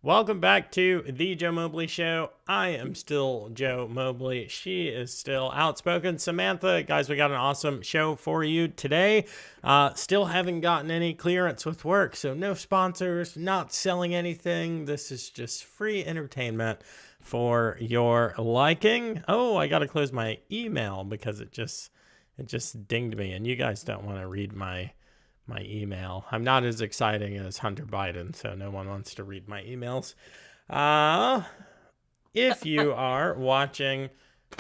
Welcome back to the Joe Mobley Show. I am still Joe Mobley. She is still outspoken Samantha. Guys, we got an awesome show for you today. Still haven't gotten any clearance with work, so no sponsors, not selling anything. This is just free entertainment for your liking. Oh, I got to close my email because it just dinged me, and you guys don't want to read my email. I'm not as exciting as Hunter Biden, so no one wants to read my emails. If you are watching,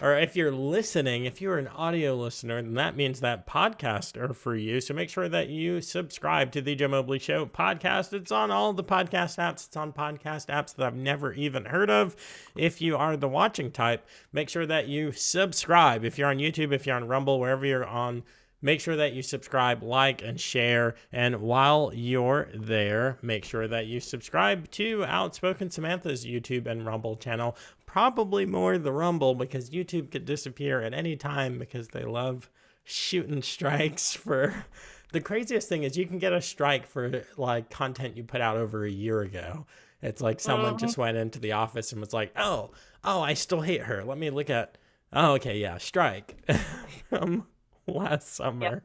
or if you're listening, if you're an audio listener, then that means that podcasts are for you. So make sure that you subscribe to the Joe Mobley Show podcast. It's on all the podcast apps. It's on podcast apps that I've never even heard of. If you are the watching type, make sure that you subscribe. If you're on YouTube, if you're on Rumble, wherever you're on, make sure that you subscribe, like, and share. And while you're there, make sure that you subscribe to Outspoken Samantha's YouTube and Rumble channel. Probably more the Rumble, because YouTube could disappear at any time because they love shooting strikes for... The craziest thing is you can get a strike for like content you put out over a year ago. It's like someone just went into the office and was like, oh, I still hate her. Let me look at... Oh, okay, yeah, strike. Last summer.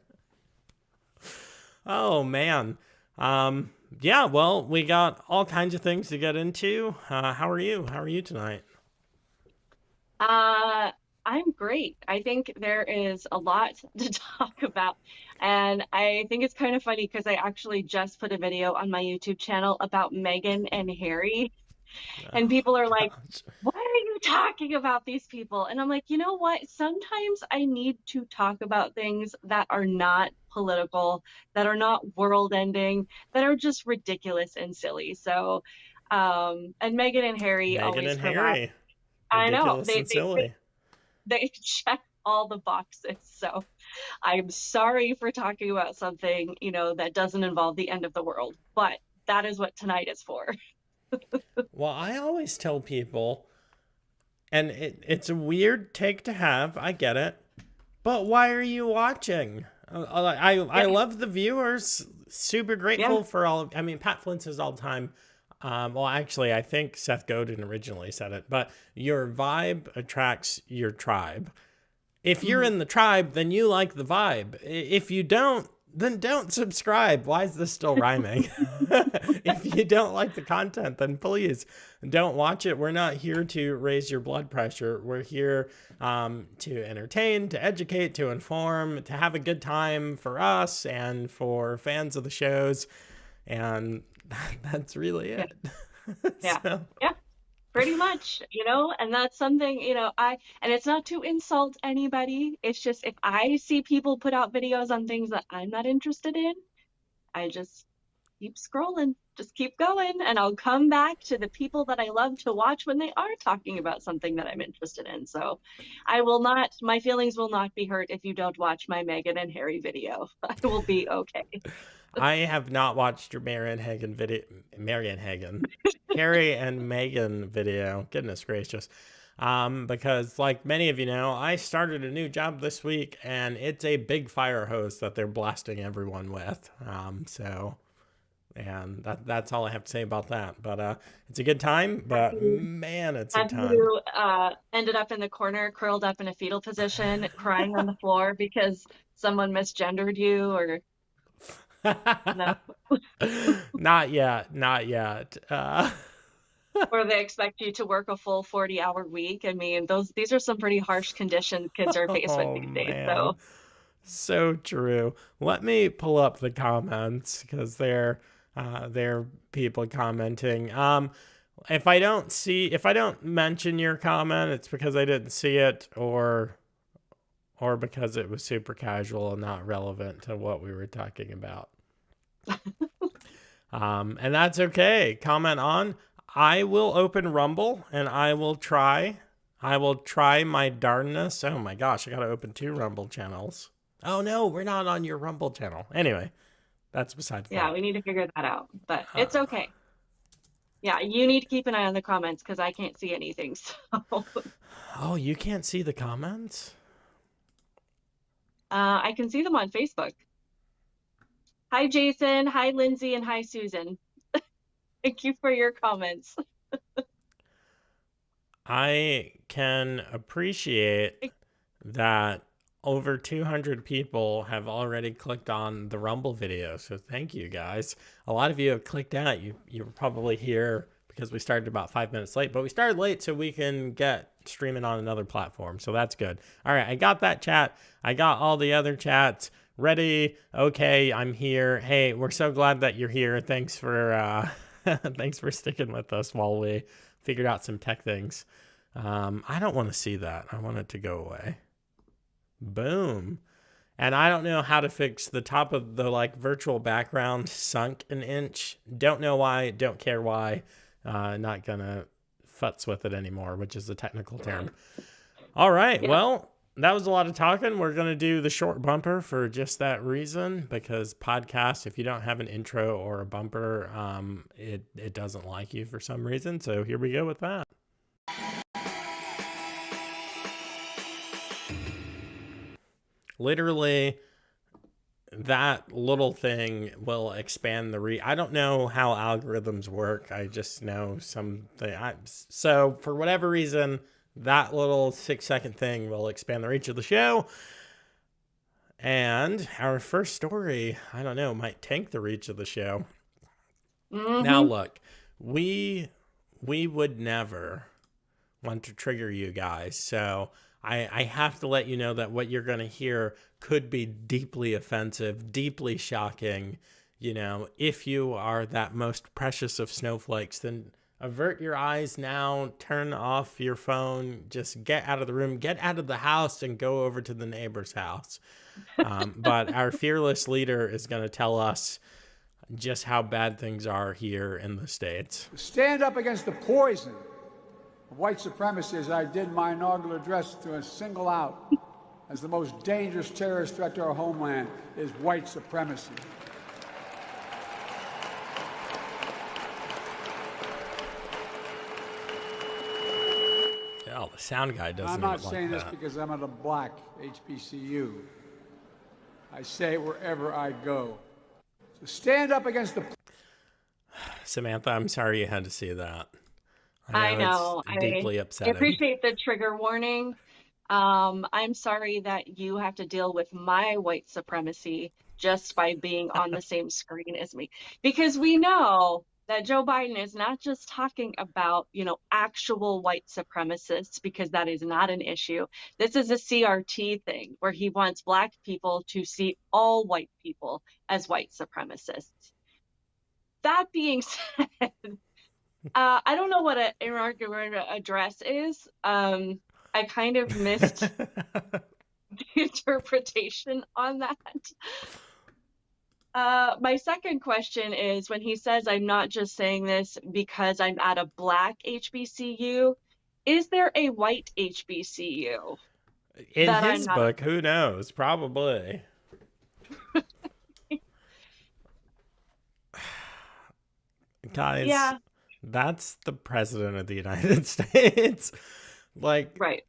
Yep. Oh man. Yeah, well, we got all kinds of things to get into. How are you? How are you tonight? I'm great. I think there is a lot to talk about. And I think it's kind of funny because I actually just put a video on my YouTube channel about Meghan and Harry. And Oh people are like, gosh. why are you talking about these people? And I'm like, you know what? Sometimes I need to talk about things that are not political, that are not world ending, that are just ridiculous and silly. So, and Meghan and Harry Meghan always and provide, Harry. I know Ridiculous and they silly. they check all the boxes. So I'm sorry for talking about something, that doesn't involve the end of the world, but that is what tonight is for. Well, I always tell people, and it's a weird take to have, I get it, but why are you watching? I Yeah, love the viewers. Super yeah. grateful for all of, I mean, Pat Flynn says all the time. Well, actually, I think Seth Godin originally said it, but your vibe attracts your tribe. If you're Hmm. in the tribe, then you like the vibe. If you don't, then don't subscribe. Why is this still rhyming? If you don't like the content, then please don't watch it. We're not here to raise your blood pressure. We're here to entertain, to educate, to inform, to have a good time for us and for fans of the shows. And that's really Yeah, it. yeah, So, yeah. Pretty much, and that's something, and it's not to insult anybody. It's just if I see people put out videos on things that I'm not interested in, I just keep scrolling, just keep going, and I'll come back to the people that I love to watch when they are talking about something that I'm interested in. So my feelings will not be hurt if you don't watch my Meghan and Harry video. I will be okay. I have not watched your Marian Hagen video. Marian Hagen, Harry and Meghan video. Goodness gracious. Because like many of you know, I started a new job this week, and it's a big fire hose that they're blasting everyone with. And that's all I have to say about that. But it's a good time. Have But you, man, it's a have ton. you ended up in the corner, curled up in a fetal position, crying on the floor because someone misgendered you, or no? Not yet. Not yet. Or they expect you to work a full 40-hour week. I mean, these are some pretty harsh conditions kids are faced with Oh these days. man. So, So true. Let me pull up the comments because they're people commenting. If I don't mention your comment, it's because I didn't see it, or because it was super casual and not relevant to what we were talking about. And that's okay. Comment on. I will open Rumble and I will try. I will try my darndest. Oh my gosh, I gotta open two Rumble channels. Oh no, we're not on your Rumble channel. Anyway, that's beside the yeah, point. we need to figure that out, but Uh, it's okay. Yeah, you need to keep an eye on the comments because I can't see anything. So, oh, you can't see the comments? I can see them on Facebook. Hi, Jason. Hi, Lindsay. And hi, Susan. Thank you for your comments. I can appreciate that over 200 people have already clicked on the Rumble video. So thank you guys. A lot of you have clicked out. You were probably here because we started about 5 minutes late, but we started late so we can get streaming on another platform. So that's good. All right, I got that chat. I got all the other chats ready. Okay, I'm here. Hey, we're so glad that you're here. Thanks for thanks for sticking with us while we figured out some tech things. I don't want to see that. I want it to go away. Boom. And I don't know how to fix the top of the like virtual background sunk an inch. Don't know why. Don't care why. Not gonna futz with it anymore, which is a technical term. All right. Yeah. Well, that was a lot of talking. We're gonna do the short bumper for just that reason, because podcast, if you don't have an intro or a bumper, it doesn't like you for some reason. So here we go with that. Literally, that little thing will expand the reach. I don't know how algorithms work. I just know something. So for whatever reason, that little 6-second thing will expand the reach of the show. And our first story, I don't know, might tank the reach of the show. Now look, we would never want to trigger you guys. So I have to let you know that what you're going to hear could be deeply offensive, deeply shocking. You know, if you are that most precious of snowflakes, then avert your eyes now, turn off your phone, just get out of the room, get out of the house and go over to the neighbor's house. But our fearless leader is going to tell us just how bad things are here in the States. Stand up against the poison of white supremacy, as I did my inaugural address, to single out as the most dangerous terrorist threat to our homeland is white supremacy. Oh, the sound guy doesn't. I'm not even saying like this that. because I'm at a black HBCU. I say it wherever I go. So stand up against the... Samantha, I'm sorry you had to see that. I know. It's deeply I upsetting. appreciate the trigger warning. I'm sorry that you have to deal with my white supremacy just by being on the same screen as me. Because we know that Joe Biden is not just talking about, actual white supremacists, because that is not an issue. This is a CRT thing where he wants Black people to see all white people as white supremacists. That being said, I don't know what an inaugurated address is. I kind of missed the interpretation on that. My second question is, when he says, I'm not just saying this because I'm at a black HBCU, is there a white HBCU? In his book, who knows? Probably. Guys, yeah. That's the president of the United States. Like, right.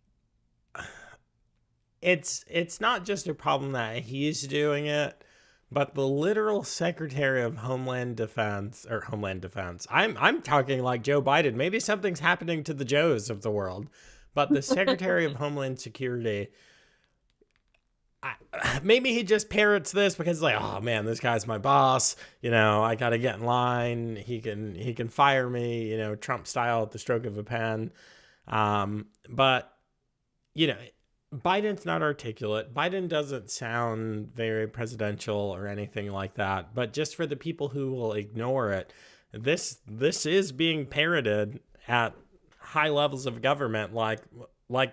It's not just a problem that he's doing it, but the literal Secretary of Homeland Defense. I'm talking like Joe Biden. Maybe something's happening to the Joes of the world, but the Secretary of Homeland Security. Maybe he just parrots this because, like, oh man, this guy's my boss. I got to get in line. He can fire me. Trump style at the stroke of a pen. But Biden's not articulate. Biden doesn't sound very presidential or anything like that. But just for the people who will ignore it, this is being parroted at high levels of government, like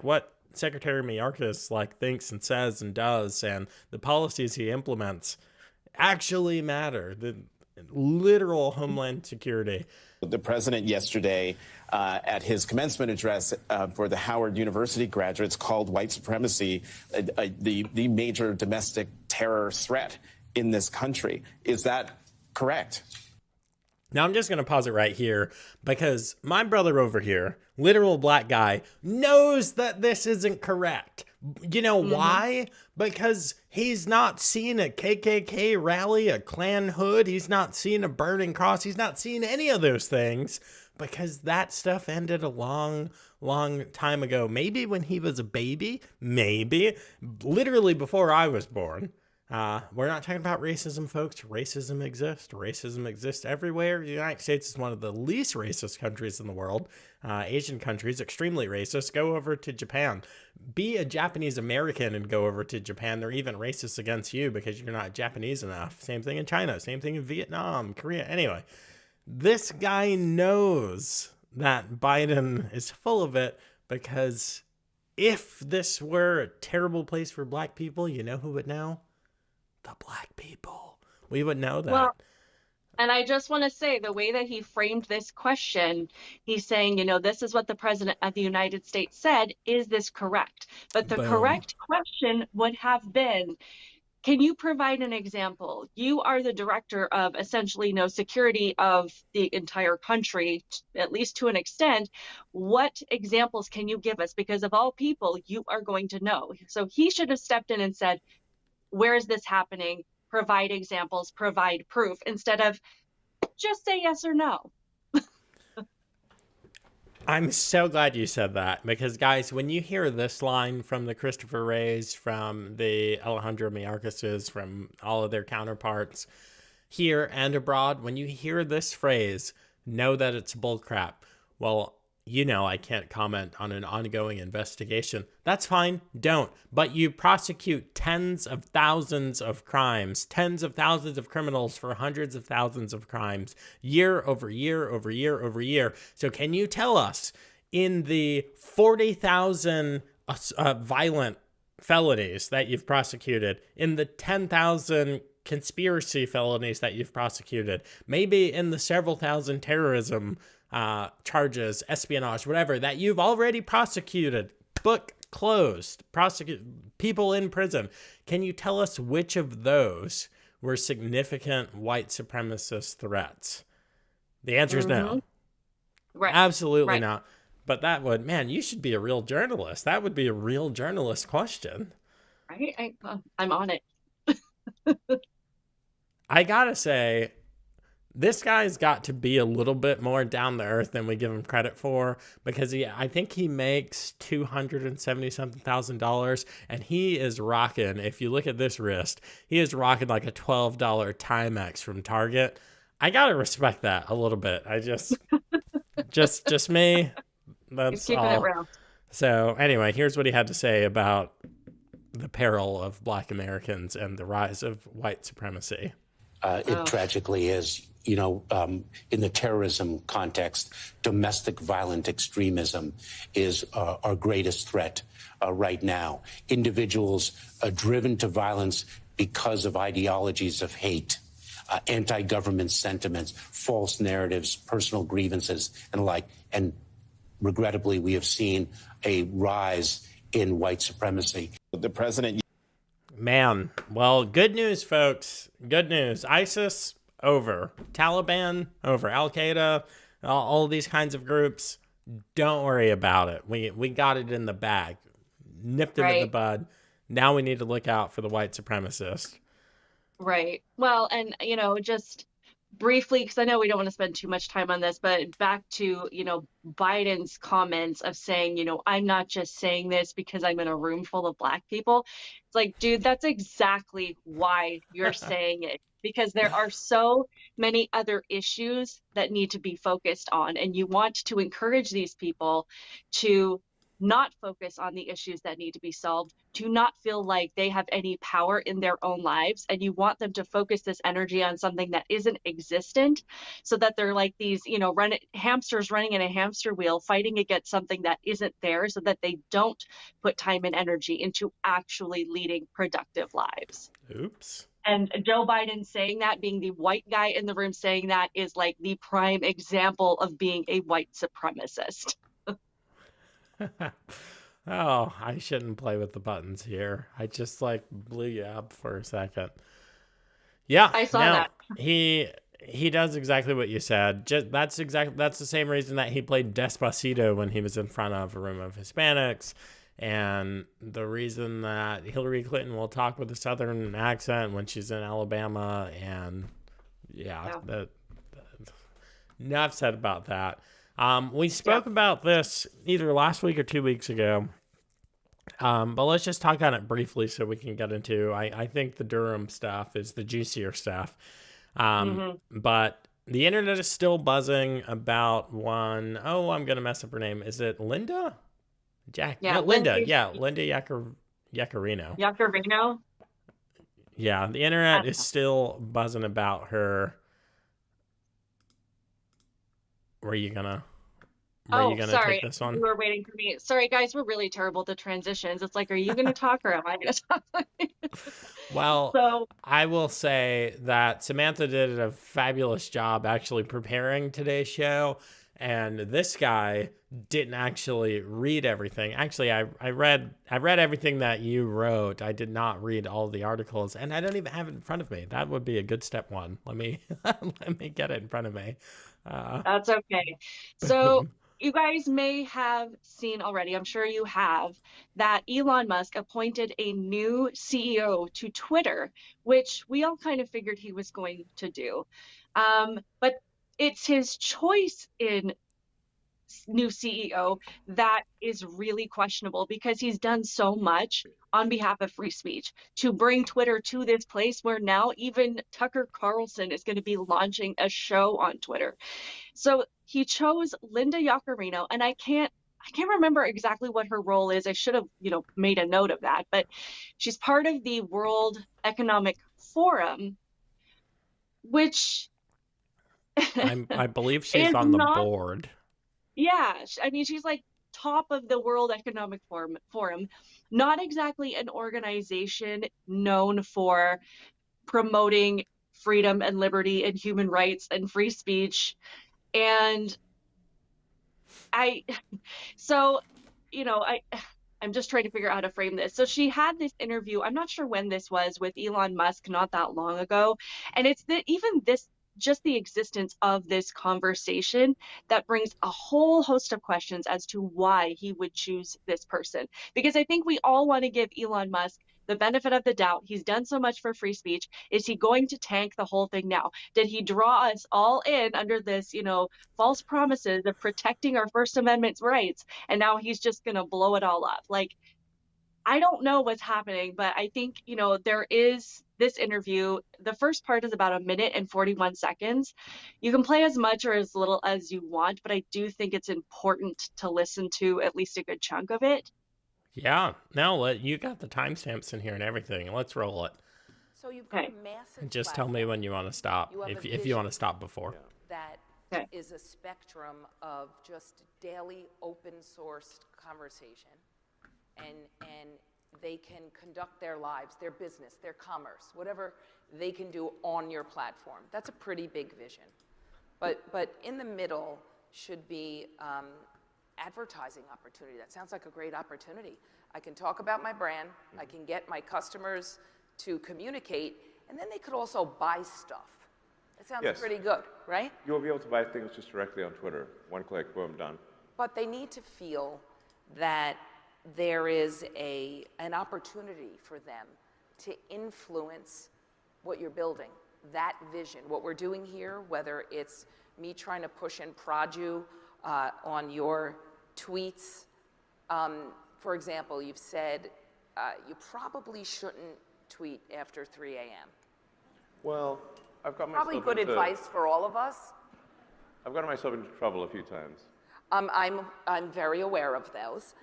what Secretary Mayorkas thinks and says and does, and the policies he implements actually matter. The literal homeland security. The president yesterday at his commencement address for the Howard University graduates called white supremacy the major domestic terror threat in this country. Is that correct? Now, I'm just going to pause it right here because my brother over here, literal black guy, knows that this isn't correct. You know why? Because he's not seen a KKK rally, a Klan hood. He's not seen a burning cross. He's not seen any of those things because that stuff ended a long, long time ago. Maybe when he was a baby, maybe literally before I was born. We're not talking about racism, folks. Racism exists. Racism exists everywhere. The United States is one of the least racist countries in the world. Asian countries, extremely racist. Go over to Japan. Be a Japanese American and go over to Japan. They're even racist against you because you're not Japanese enough. Same thing in China. Same thing in Vietnam, Korea. Anyway, this guy knows that Biden is full of it because if this were a terrible place for black people, you know who would know? The black people. We would know that. Well, and I just want to say the way that he framed this question, he's saying, you know, this is what the president of the United States said. Is this correct? But the Boom. correct question would have been, can you provide an example? You are the director of essentially, you know, security of the entire country, at least to an extent. What examples can you give us? Because of all people, you are going to know. So he should have stepped in and said, where is this happening? Provide examples, provide proof, instead of just say yes or no. I'm so glad you said that because, guys, when you hear this line from the Christopher Wrays, from the Alejandro Mayorkases, from all of their counterparts here and abroad, when you hear this phrase, know that it's bullcrap. Well, you know I can't comment on an ongoing investigation. That's fine, don't. But you prosecute tens of thousands of crimes, tens of thousands of criminals for hundreds of thousands of crimes, year over year over year over year. So can you tell us, in the 40,000 violent felonies that you've prosecuted, in the 10,000 conspiracy felonies that you've prosecuted, maybe in the several thousand terrorism charges, espionage, whatever, that you've already prosecuted, book closed, prosecute people in prison. Can you tell us which of those were significant white supremacist threats? The answer is no. Right. Absolutely Right. not. But that would, man, you should be a real journalist. That would be a real journalist question. Right. I'm on it. I gotta say, this guy's got to be a little bit more down to earth than we give him credit for, because I think he makes $270,000, and he is rocking. If you look at this wrist, he is rocking like a $12 Timex from Target. I gotta respect that a little bit. I just me. That's He's keeping all. it real. So anyway, here's what he had to say about the peril of Black Americans and the rise of white supremacy. It tragically is. You know, in the terrorism context, domestic violent extremism is our greatest threat right now. Individuals are driven to violence because of ideologies of hate, anti-government sentiments, false narratives, personal grievances, and the like. And regrettably, we have seen a rise in white supremacy. The president. Man, well, good news, folks. Good news. ISIS, over. Taliban, over. Al-Qaeda, all these kinds of groups, don't worry about it. We got it in the bag. Nipped it in the bud. Now we need to look out for the white supremacists. Right. Well, and, you know, just briefly, because I know we don't want to spend too much time on this, but back to, you know, Biden's comments of saying, you know, I'm not just saying this because I'm in a room full of Black people. It's like, dude, that's exactly why you're saying it, because there are so many other issues that need to be focused on. And you want to encourage these people to not focus on the issues that need to be solved, to not feel like they have any power in their own lives. And you want them to focus this energy on something that isn't existent, so that they're like these, you know, hamsters running in a hamster wheel, fighting against something that isn't there, so that they don't put time and energy into actually leading productive lives. Oops. And Joe Biden saying that, being the white guy in the room saying that, is like the prime example of being a white supremacist. Oh, I shouldn't play with the buttons here. I just blew you up for a second. Yeah, I saw that. He he does exactly what you said. That's the same reason that he played Despacito when he was in front of a room of Hispanics, and the reason that Hillary Clinton will talk with a Southern accent when she's in Alabama, and enough said about that. We spoke about this either last week or 2 weeks ago, but let's just talk on it briefly so we can get into. I think the Durham stuff is the juicier stuff. But the internet is still buzzing about one. Oh, I'm going to mess up her name. Is it Linda? Linda. Linda Yaccarino. Yaccarino? Yeah, the internet is still buzzing about her. Were you gonna take this one? You were waiting for me. Sorry, guys, we're really terrible at the transitions. It's like, are you gonna talk or am I gonna talk? Well, so I will say that Samantha did a fabulous job actually preparing today's show, and this guy didn't actually read everything. Actually, I read everything that you wrote. I did not read all the articles, and I don't even have it in front of me. That would be a good step one. Let me get it in front of me. That's okay. So you guys may have seen already, I'm sure you have, that Elon Musk appointed a new CEO to Twitter, which we all kind of figured he was going to do. But it's his choice in new CEO that is really questionable, because he's done so much on behalf of free speech to bring Twitter to this place where now even Tucker Carlson is going to be launching a show on Twitter. So he chose Linda Yaccarino, and I can't remember exactly what her role is. I should have, made a note of that, but she's part of the World Economic Forum, which I believe she's on the board. Yeah, I mean, she's like top of the World Economic Forum, not exactly an organization known for promoting freedom and liberty and human rights and free speech. And I'm just trying to figure out how to frame this. So she had this interview, I'm not sure when this was, with Elon Musk not that long ago. And it's just the existence of this conversation that brings a whole host of questions as to why he would choose this person. Because I think we all want to give Elon Musk the benefit of the doubt. He's done so much for free speech. Is he going to tank the whole thing now? Did he draw us all in under this, false promises of protecting our First Amendment rights? And now he's just going to blow it all up. Like, I don't know what's happening, but I think, there is this interview. The first part is about 1 minute and 41 seconds. You can play as much or as little as you want, but I do think it's important to listen to at least a good chunk of it. Yeah. No, you got the timestamps in here and everything. Let's roll it. So you've got a massive Just tell me when you want to stop, if you want to stop before. That is a spectrum of just daily open sourced conversation. And they can conduct their lives, their business, their commerce, whatever they can do on your platform. That's a pretty big vision. But in the middle should be advertising opportunity. That sounds like a great opportunity. I can talk about my brand, I can get my customers to communicate, and then they could also buy stuff. That sounds pretty good, right? You'll be able to buy things just directly on Twitter. One click, boom, done. But they need to feel that there is an opportunity for them to influence what you're building, that vision. What we're doing here, whether it's me trying to push and prod you on your tweets. For example, you've said you probably shouldn't tweet after 3 a.m. Well, I've got myself Probably good advice for all of us. I've gotten myself into trouble a few times. I'm very aware of those.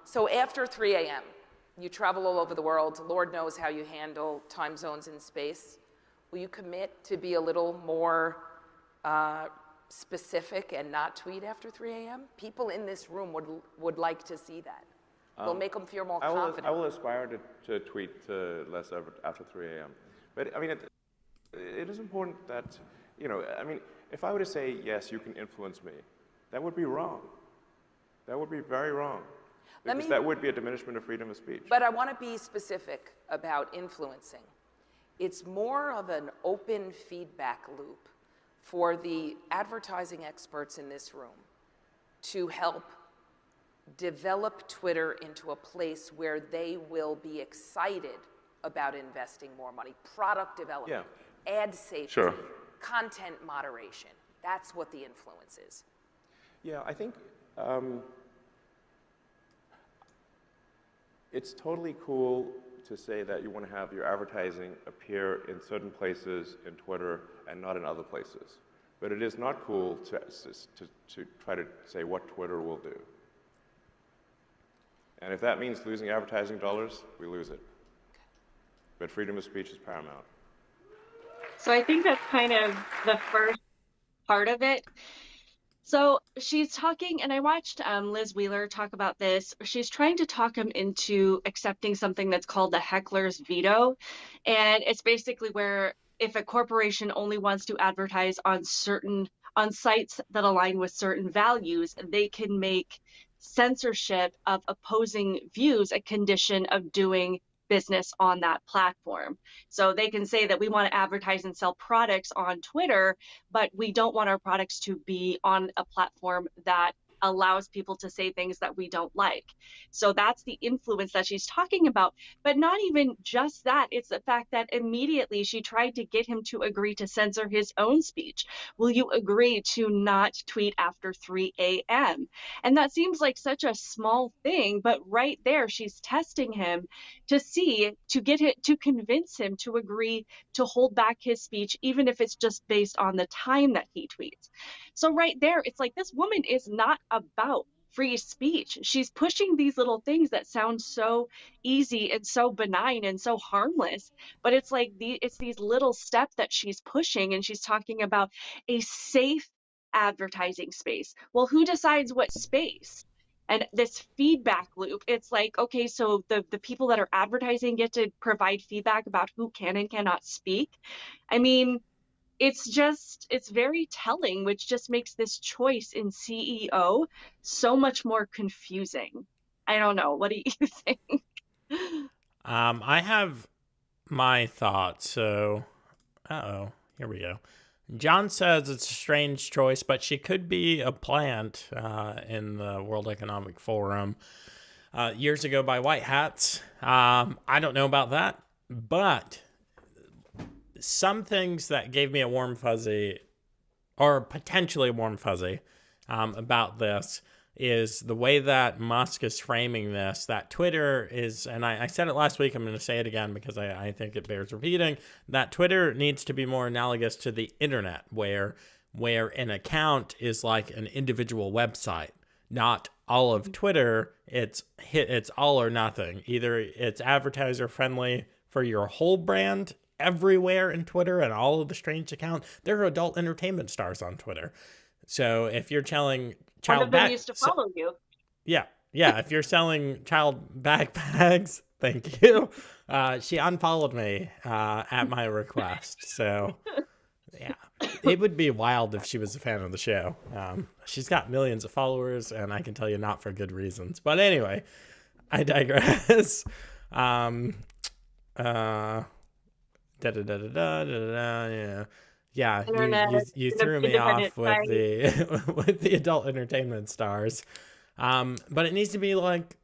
So after 3 a.m., you travel all over the world. Lord knows how you handle time zones in space. Will you commit to be a little more specific and not tweet after 3 a.m.? People in this room would like to see that. It'll make them feel more confident. I will aspire to tweet less after 3 a.m. But I mean, it is important that, if I were to say, yes, you can influence me, that would be wrong. That would be very wrong. Because that would be a diminishment of freedom of speech. But I want to be specific about influencing. It's more of an open feedback loop for the advertising experts in this room to help develop Twitter into a place where they will be excited about investing more money, product development, ad safety, content moderation. That's what the influence is. Yeah, I think it's totally cool to say that you want to have your advertising appear in certain places in Twitter and not in other places. But it is not cool to try to say what Twitter will do. And if that means losing advertising dollars, we lose it. But freedom of speech is paramount. So I think that's kind of the first part of it. So she's talking, and I watched Liz Wheeler talk about this. She's trying to talk him into accepting something that's called the heckler's veto. And it's basically where if a corporation only wants to advertise on sites that align with certain values, they can make censorship of opposing views a condition of doing business on that platform. So they can say that we want to advertise and sell products on Twitter, but we don't want our products to be on a platform that allows people to say things that we don't like. So that's the influence that she's talking about. But not even just that, it's the fact that immediately she tried to get him to agree to censor his own speech. Will you agree to not tweet after 3 a.m.? And that seems like such a small thing, but right there she's testing him to see, to convince him to agree to hold back his speech, even if it's just based on the time that he tweets. So right there, it's like this woman is not about free speech. She's pushing these little things that sound so easy and so benign and so harmless, but it's like it's these little steps that she's pushing, and she's talking about a safe advertising space. Well, who decides what space? And this feedback loop, it's like, okay, so the people that are advertising get to provide feedback about who can and cannot speak. I mean, it's very telling, which just makes this choice in CEO so much more confusing. I don't know. What do you think? I have my thoughts. So, here we go. John says it's a strange choice, but she could be a plant in the World Economic Forum years ago by white hats. I don't know about that, but some things that gave me a warm fuzzy, or potentially a warm fuzzy, about this is the way that Musk is framing this, that Twitter is, and I said it last week, I'm going to say it again because I think it bears repeating, that Twitter needs to be more analogous to the internet, where an account is like an individual website, not all of Twitter. It's all or nothing. Either it's advertiser friendly for your whole brand everywhere in Twitter and all of the strange accounts. There are adult entertainment stars on Twitter. So if you're selling One of them used to follow you. Yeah. If you're selling child backpacks, thank you. She unfollowed me at my request. So yeah, it would be wild if she was a fan of the show. She's got millions of followers, and I can tell you not for good reasons. But anyway, I digress. Yeah, you threw me off with the adult entertainment stars, but it needs to be like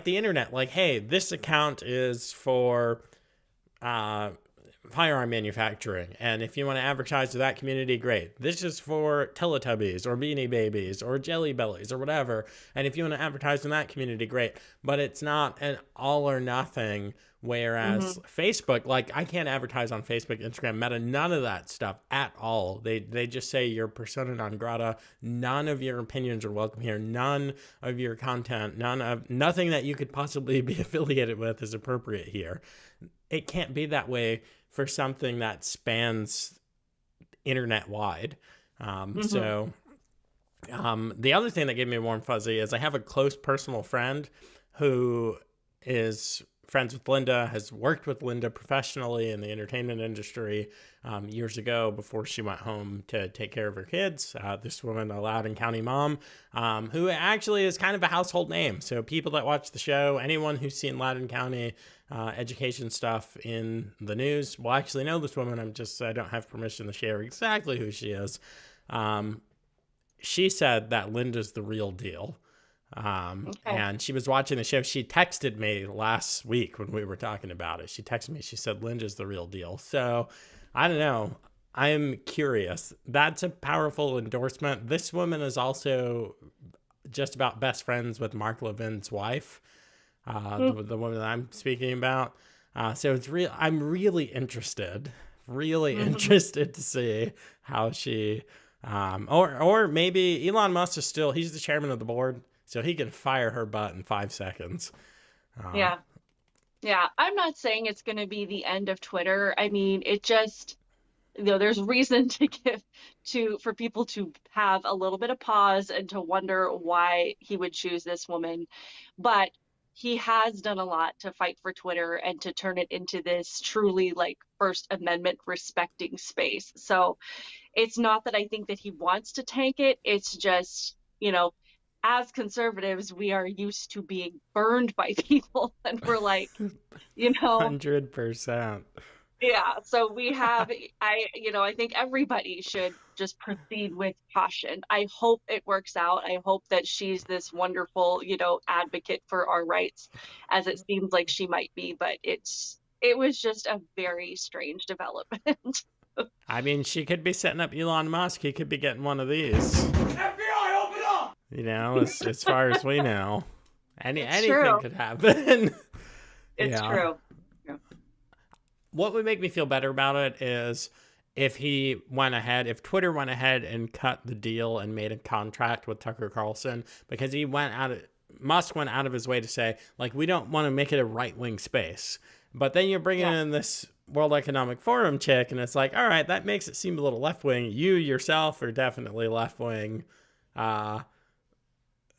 the internet. Like, hey, this account is for firearm manufacturing, and if you want to advertise to that community, great. This is for Teletubbies or Beanie Babies or Jelly Bellies or whatever, and if you want to advertise in that community, great. But it's not an all or nothing. Whereas Facebook, like, I can't advertise on Facebook, Instagram, Meta, none of that stuff at all. They just say you're persona non grata. None of your opinions are welcome here. None of your content, nothing that you could possibly be affiliated with is appropriate here. It can't be that way for something that spans internet wide. So the other thing that gave me a warm fuzzy is I have a close personal friend who is friends with Linda, has worked with Linda professionally in the entertainment industry years ago before she went home to take care of her kids. This woman, a Loudoun County mom, who actually is kind of a household name. So people that watch the show, anyone who's seen Loudoun County education stuff in the news will actually know this woman. I don't have permission to share exactly who she is. She said that Linda's the real deal. And she was watching the show. She texted me last week when we were talking about it. She texted me. She said, Linda's the real deal. So I don't know. I'm curious. That's a powerful endorsement. This woman is also just about best friends with Mark Levin's wife, the woman that I'm speaking about. So it's real. I'm really interested to see how she, or maybe Elon Musk is still, he's the chairman of the board. So he can fire her butt in 5 seconds. Yeah. I'm not saying it's going to be the end of Twitter. I mean, it just, there's reason for people to have a little bit of pause and to wonder why he would choose this woman. But he has done a lot to fight for Twitter and to turn it into this truly like First Amendment respecting space. So it's not that I think that he wants to tank it. It's just, as conservatives, we are used to being burned by people, and we're like, 100%. Yeah. So we have, I think everybody should just proceed with caution. I hope it works out. I hope that she's this wonderful, advocate for our rights, as it seems like she might be. But it was just a very strange development. I mean, she could be setting up Elon Musk. He could be getting one of these. FBI, open up! As far as we know, anything could happen. It's true. Yeah. What would make me feel better about it is if Twitter went ahead and cut the deal and made a contract with Tucker Carlson, because Musk went out of his way to say, like, we don't want to make it a right-wing space. But then you're bringing in this World Economic Forum chick, and it's like, all right, that makes it seem a little left-wing. You yourself are definitely left-wing.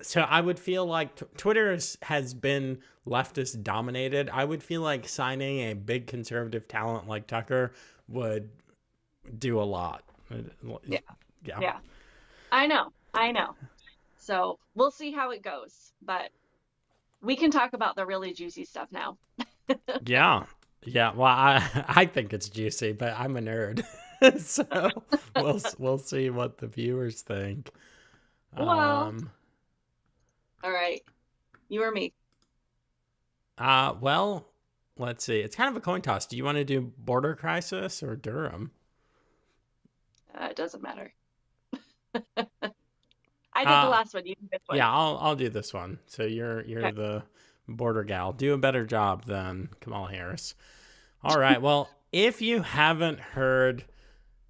So I would feel like Twitter has been leftist dominated. I would feel like signing a big conservative talent like Tucker would do a lot. Yeah. I know. So we'll see how it goes, but we can talk about the really juicy stuff now. Yeah. Well, I think it's juicy, but I'm a nerd. So we'll see what the viewers think. Well, all right. You or me? Well, let's see. It's kind of a coin toss. Do you want to do border crisis or Durham? It doesn't matter. I did the last one. You did this one. Yeah, I'll do this one. So you're okay. The border gal. Do a better job than Kamala Harris. All right. Well, if you haven't heard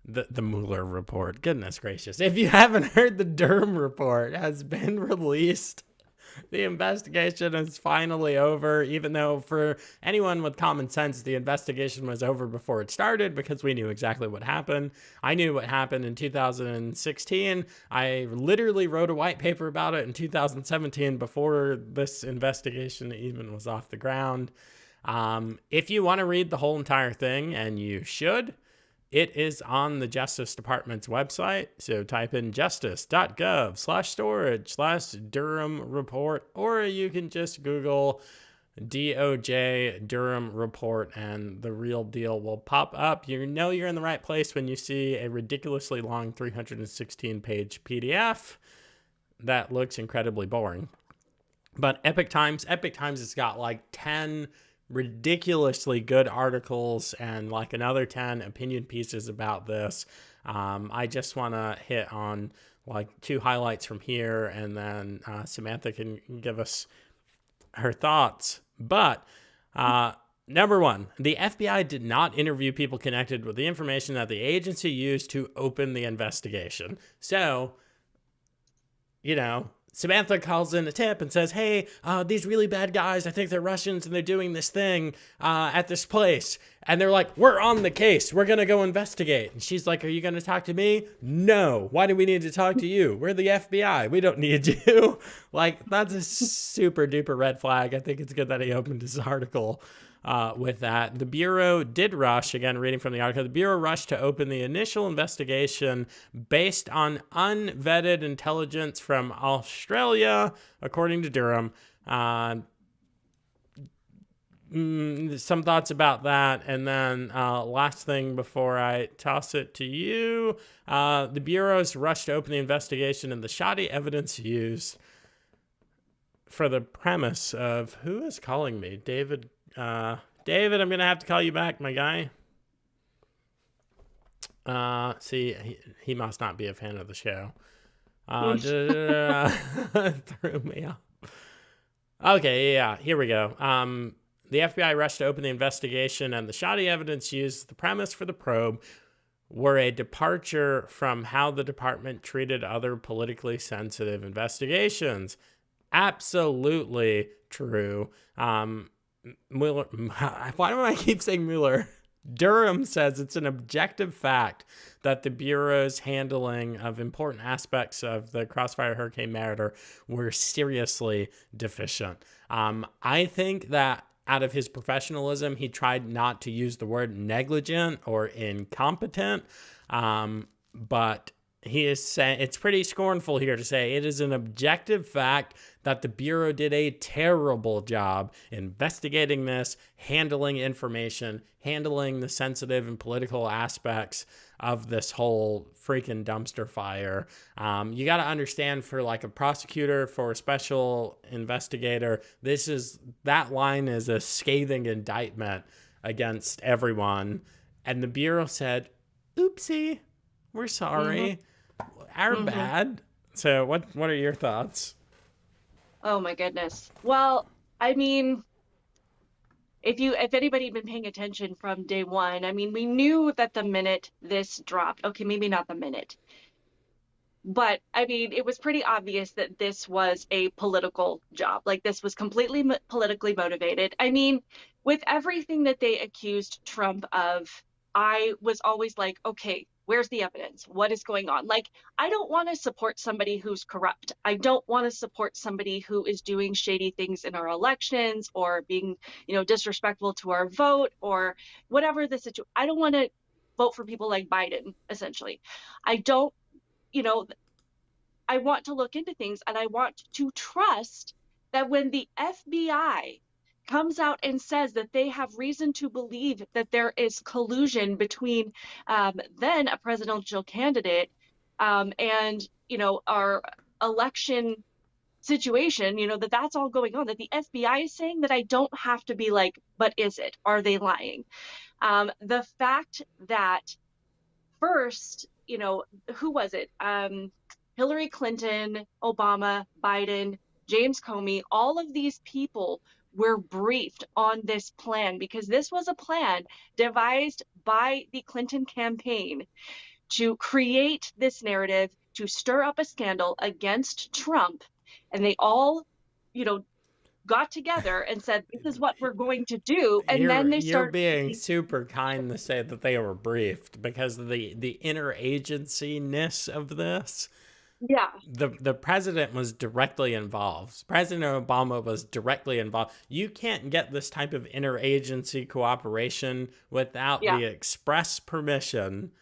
the Mueller report, goodness gracious, if you haven't heard the Durham report has been released. The investigation is finally over, even though for anyone with common sense, the investigation was over before it started because we knew exactly what happened. I knew what happened in 2016. I literally wrote a white paper about it in 2017 before this investigation even was off the ground. If you want to read the whole entire thing, and you should, it is on the Justice Department's website. So type in justice.gov/storage/Durham report, or you can just Google DOJ Durham report and the real deal will pop up. You know you're in the right place when you see a ridiculously long 316-page PDF that looks incredibly boring. But Epic Times has got like 10 ridiculously good articles and like another 10 opinion pieces about this. I just want to hit on like 2 highlights from here, and then Samantha can give us her thoughts. But number one, the FBI did not interview people connected with the information that the agency used to open the investigation. So, Samantha calls in a tip and says, hey, these really bad guys, I think they're Russians and they're doing this thing at this place. And they're like, we're on the case. We're going to go investigate. And she's like, are you going to talk to me? No. Why do we need to talk to you? We're the FBI. We don't need you. Like, that's a super duper red flag. I think it's good that he opened his article with that. The Bureau did rush, again, reading from the article, the Bureau rushed to open the initial investigation based on unvetted intelligence from Australia, according to Durham. Some thoughts about that. And then last thing before I toss it to you, the Bureau's rushed to open the investigation and the shoddy evidence used for the premise of who is calling me? David, I'm going to have to call you back, my guy. See, he must not be a fan of the show. Threw me off. Okay, yeah, here we go. The FBI rushed to open the investigation, and the shoddy evidence used, the premise for the probe, were a departure from how the department treated other politically sensitive investigations. Absolutely true. Mueller, why do I keep saying Mueller? Durham says it's an objective fact that the Bureau's handling of important aspects of the Crossfire Hurricane matter were seriously deficient. I think that out of his professionalism, he tried not to use the word negligent or incompetent, but he is saying it's pretty scornful here to say it is an objective fact that the Bureau did a terrible job investigating this, handling information, handling the sensitive and political aspects of this whole freaking dumpster fire. You got to understand, for like a prosecutor, for a special investigator, that line is a scathing indictment against everyone. And the Bureau said, oopsie, we're sorry. Our bad. So what are your thoughts? Oh my goodness. Well, I mean, if anybody had been paying attention from day one, I mean, we knew that the minute this dropped, okay, maybe not the minute, but I mean, it was pretty obvious that this was a political job. Like, this was completely politically motivated. I mean, with everything that they accused Trump of, I was always like, okay, where's the evidence? What is going on? Like, I don't want to support somebody who's corrupt. I don't want to support somebody who is doing shady things in our elections or being, disrespectful to our vote or whatever the situation. I don't want to vote for people like Biden, essentially. I don't, I want to look into things, and I want to trust that when the FBI comes out and says that they have reason to believe that there is collusion between then a presidential candidate and our election situation, that's all going on, that the FBI is saying, that I don't have to be like, but is it? Are they lying? The fact that first, who was it? Hillary Clinton, Obama, Biden, James Comey, all of these people were briefed on this plan, because this was a plan devised by the Clinton campaign to create this narrative, to stir up a scandal against Trump. And they all, got together and said, this is what we're going to do. And then they started. You're being super kind to say that they were briefed, because of the interagency-ness of this. Yeah. The president was directly involved. President Obama was directly involved. You can't get this type of interagency cooperation without the express permission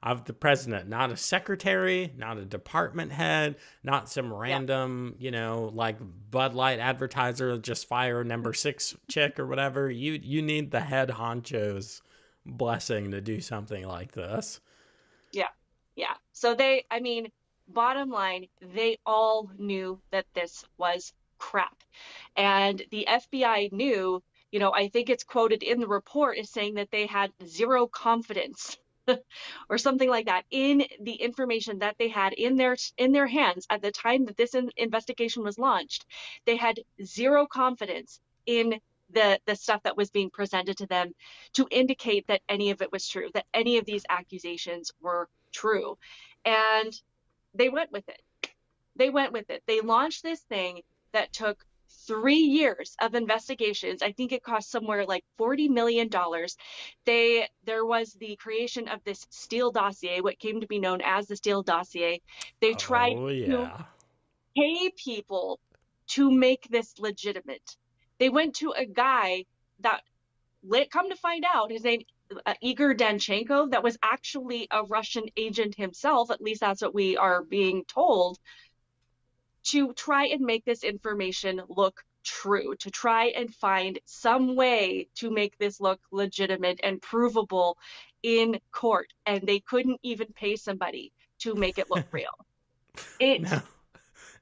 of the president, not a secretary, not a department head, not some random, like Bud Light advertiser, just fire number 6 chick or whatever. You need the head honcho's blessing to do something like this. Yeah. Yeah. So bottom line, they all knew that this was crap. And the FBI knew, I think it's quoted in the report as saying that they had zero confidence or something like that in the information that they had in their hands at the time that this investigation was launched. They had zero confidence in the stuff that was being presented to them to indicate that any of it was true, that any of these accusations were true. And they went with it. They went with it. They launched this thing that took 3 years of investigations. I think it cost somewhere like $40 million. There was the creation of this Steele dossier, what came to be known as the Steele dossier. They tried Oh, to yeah. pay people to make this legitimate. They went to a guy that, come to find out, his name Igor Danchenko, that was actually a Russian agent himself. At least that's what we are being told, to try and make this information look true, to try and find some way to make this look legitimate and provable in court. And they couldn't even pay somebody to make it look real. It No.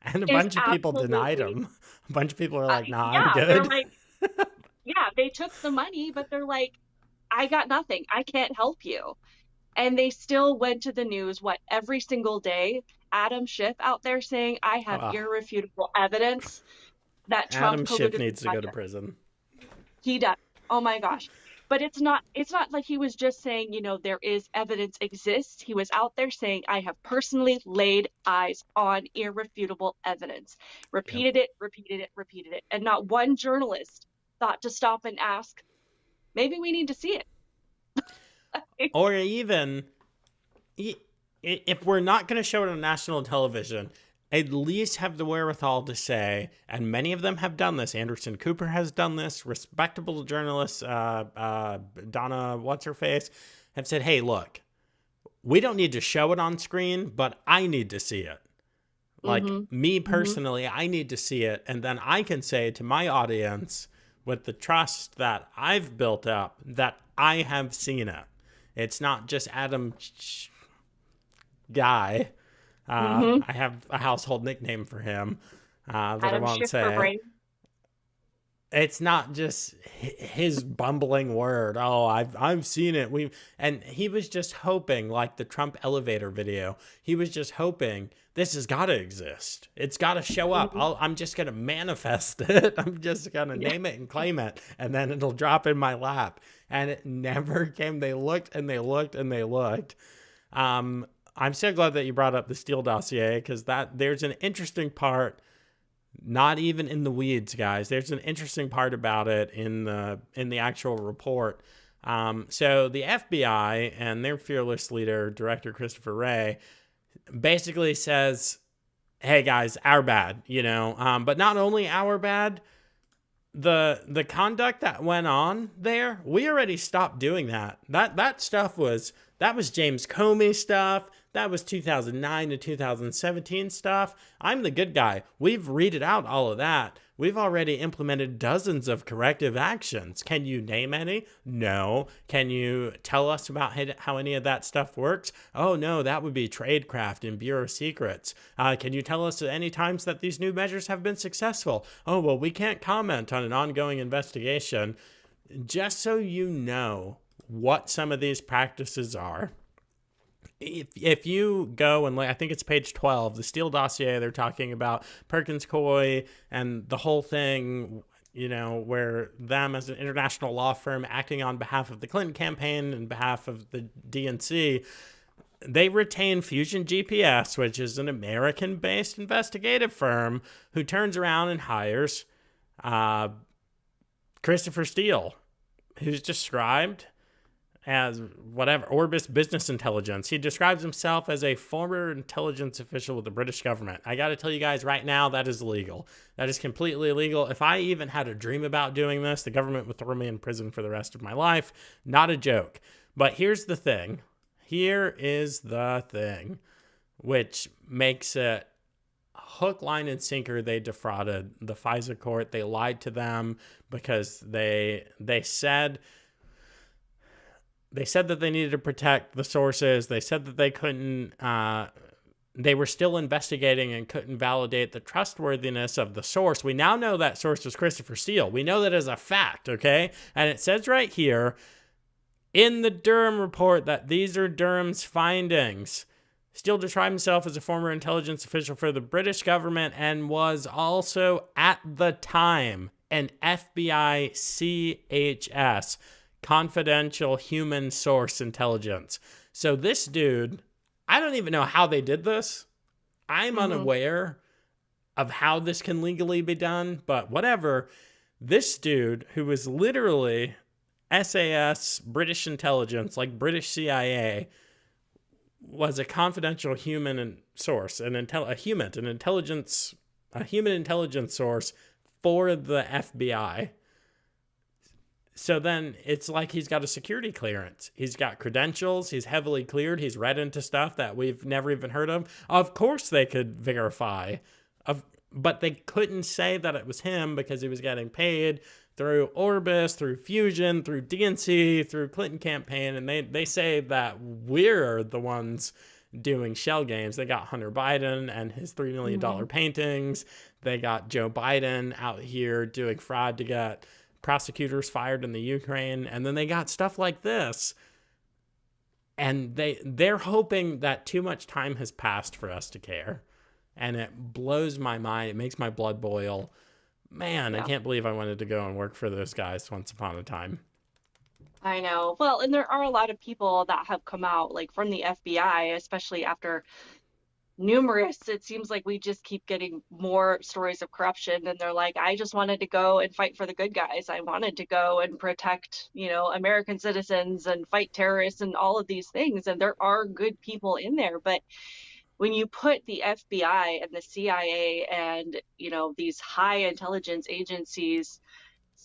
And a is bunch of people denied absolutely, him. A bunch of people are like, nah, I'm yeah, they're good. like, yeah, they took the money, but they're like, I got nothing. I can't help you. And they still went to the news, every single day. Adam Schiff out there saying, I have Oh, irrefutable evidence that Trump Adam Schiff colluded with needs to go to Russia. prison. He does. Oh my gosh. But it's not like he was just saying, there is evidence exists. He was out there saying, I have personally laid eyes on irrefutable evidence. Yep. Repeated it. And not one journalist thought to stop and ask, maybe we need to see it. Or even, if we're not going to show it on national television, at least have the wherewithal to say, and many of them have done this. Anderson Cooper has done this. Respectable journalists, Donna What's-Her-Face, have said, hey, look, we don't need to show it on screen, but I need to see it. Like, me personally, I need to see it. And then I can say to my audience, with the trust that I've built up, that I have seen it. It's not just Adam Guy. I have a household nickname for him that Adam I won't Schiff say. brain. It's not just his bumbling word. Oh, I've seen it. And he was just hoping, like the Trump elevator video. He was just hoping this has got to exist. It's got to show up. I'm just gonna manifest it. I'm just gonna name it and claim it, and then it'll drop in my lap. And it never came. They looked and they looked and they looked. I'm so glad that you brought up the Steele dossier, because there's an interesting part. Not even in the weeds, guys. There's an interesting part about it in the actual report. So the FBI and their fearless leader, Director Christopher Wray, basically says, hey guys, our bad, but not only our bad, the conduct that went on there, we already stopped doing that. That stuff was James Comey stuff. That was 2009 to 2017 stuff. I'm the good guy. We've readed out all of that. We've already implemented dozens of corrective actions. Can you name any? No. Can you tell us about how any of that stuff works? Oh, no, that would be tradecraft and bureau secrets. Can you tell us any times that these new measures have been successful? Oh, well, we can't comment on an ongoing investigation. Just so you know what some of these practices are. If you go and I think it's page 12, the Steele dossier, they're talking about Perkins Coie and the whole thing, where them as an international law firm acting on behalf of the Clinton campaign and behalf of the DNC, they retain Fusion GPS, which is an American-based investigative firm who turns around and hires Christopher Steele, who's described as Orbis Business Intelligence. He describes himself as a former intelligence official with the British government. I got to tell you guys right now, that is illegal. That is completely illegal. If I even had a dream about doing this, the government would throw me in prison for the rest of my life. Not a joke. But here's the thing. Here is the thing, which makes it hook, line, and sinker. They defrauded the FISA court. They lied to them because they said that they needed to protect the sources. They said that they couldn't, they were still investigating and couldn't validate the trustworthiness of the source. We now know that source was Christopher Steele. We know that as a fact, okay? And it says right here in the Durham Report that these are Durham's findings. Steele described himself as a former intelligence official for the British government and was also, at the time, an FBI CHS, confidential human source intelligence. So this dude, I don't even know how they did this. I'm unaware of how this can legally be done, but whatever. This dude, who was literally SAS, British intelligence, like British CIA, was a confidential human source, a human intelligence source for the FBI. So then it's like he's got a security clearance. He's got credentials. He's heavily cleared. He's read into stuff that we've never even heard of. Of course they could verify, but they couldn't say that it was him because he was getting paid through Orbis, through Fusion, through DNC, through Clinton campaign. And they say that we're the ones doing shell games. They got Hunter Biden and his $3 million paintings. They got Joe Biden out here doing fraud to get prosecutors fired in the Ukraine. And then they got stuff like this. And they're hoping that too much time has passed for us to care. And it blows my mind. It makes my blood boil. Man, I can't believe I wanted to go and work for those guys once upon a time. I know. Well, and there are a lot of people that have come out, like from the FBI, especially after numerous, it seems like we just keep getting more stories of corruption. And they're like, I just wanted to go and fight for the good guys. I wanted to go and protect, American citizens and fight terrorists and all of these things. And there are good people in there. But when you put the FBI and the CIA and, these high intelligence agencies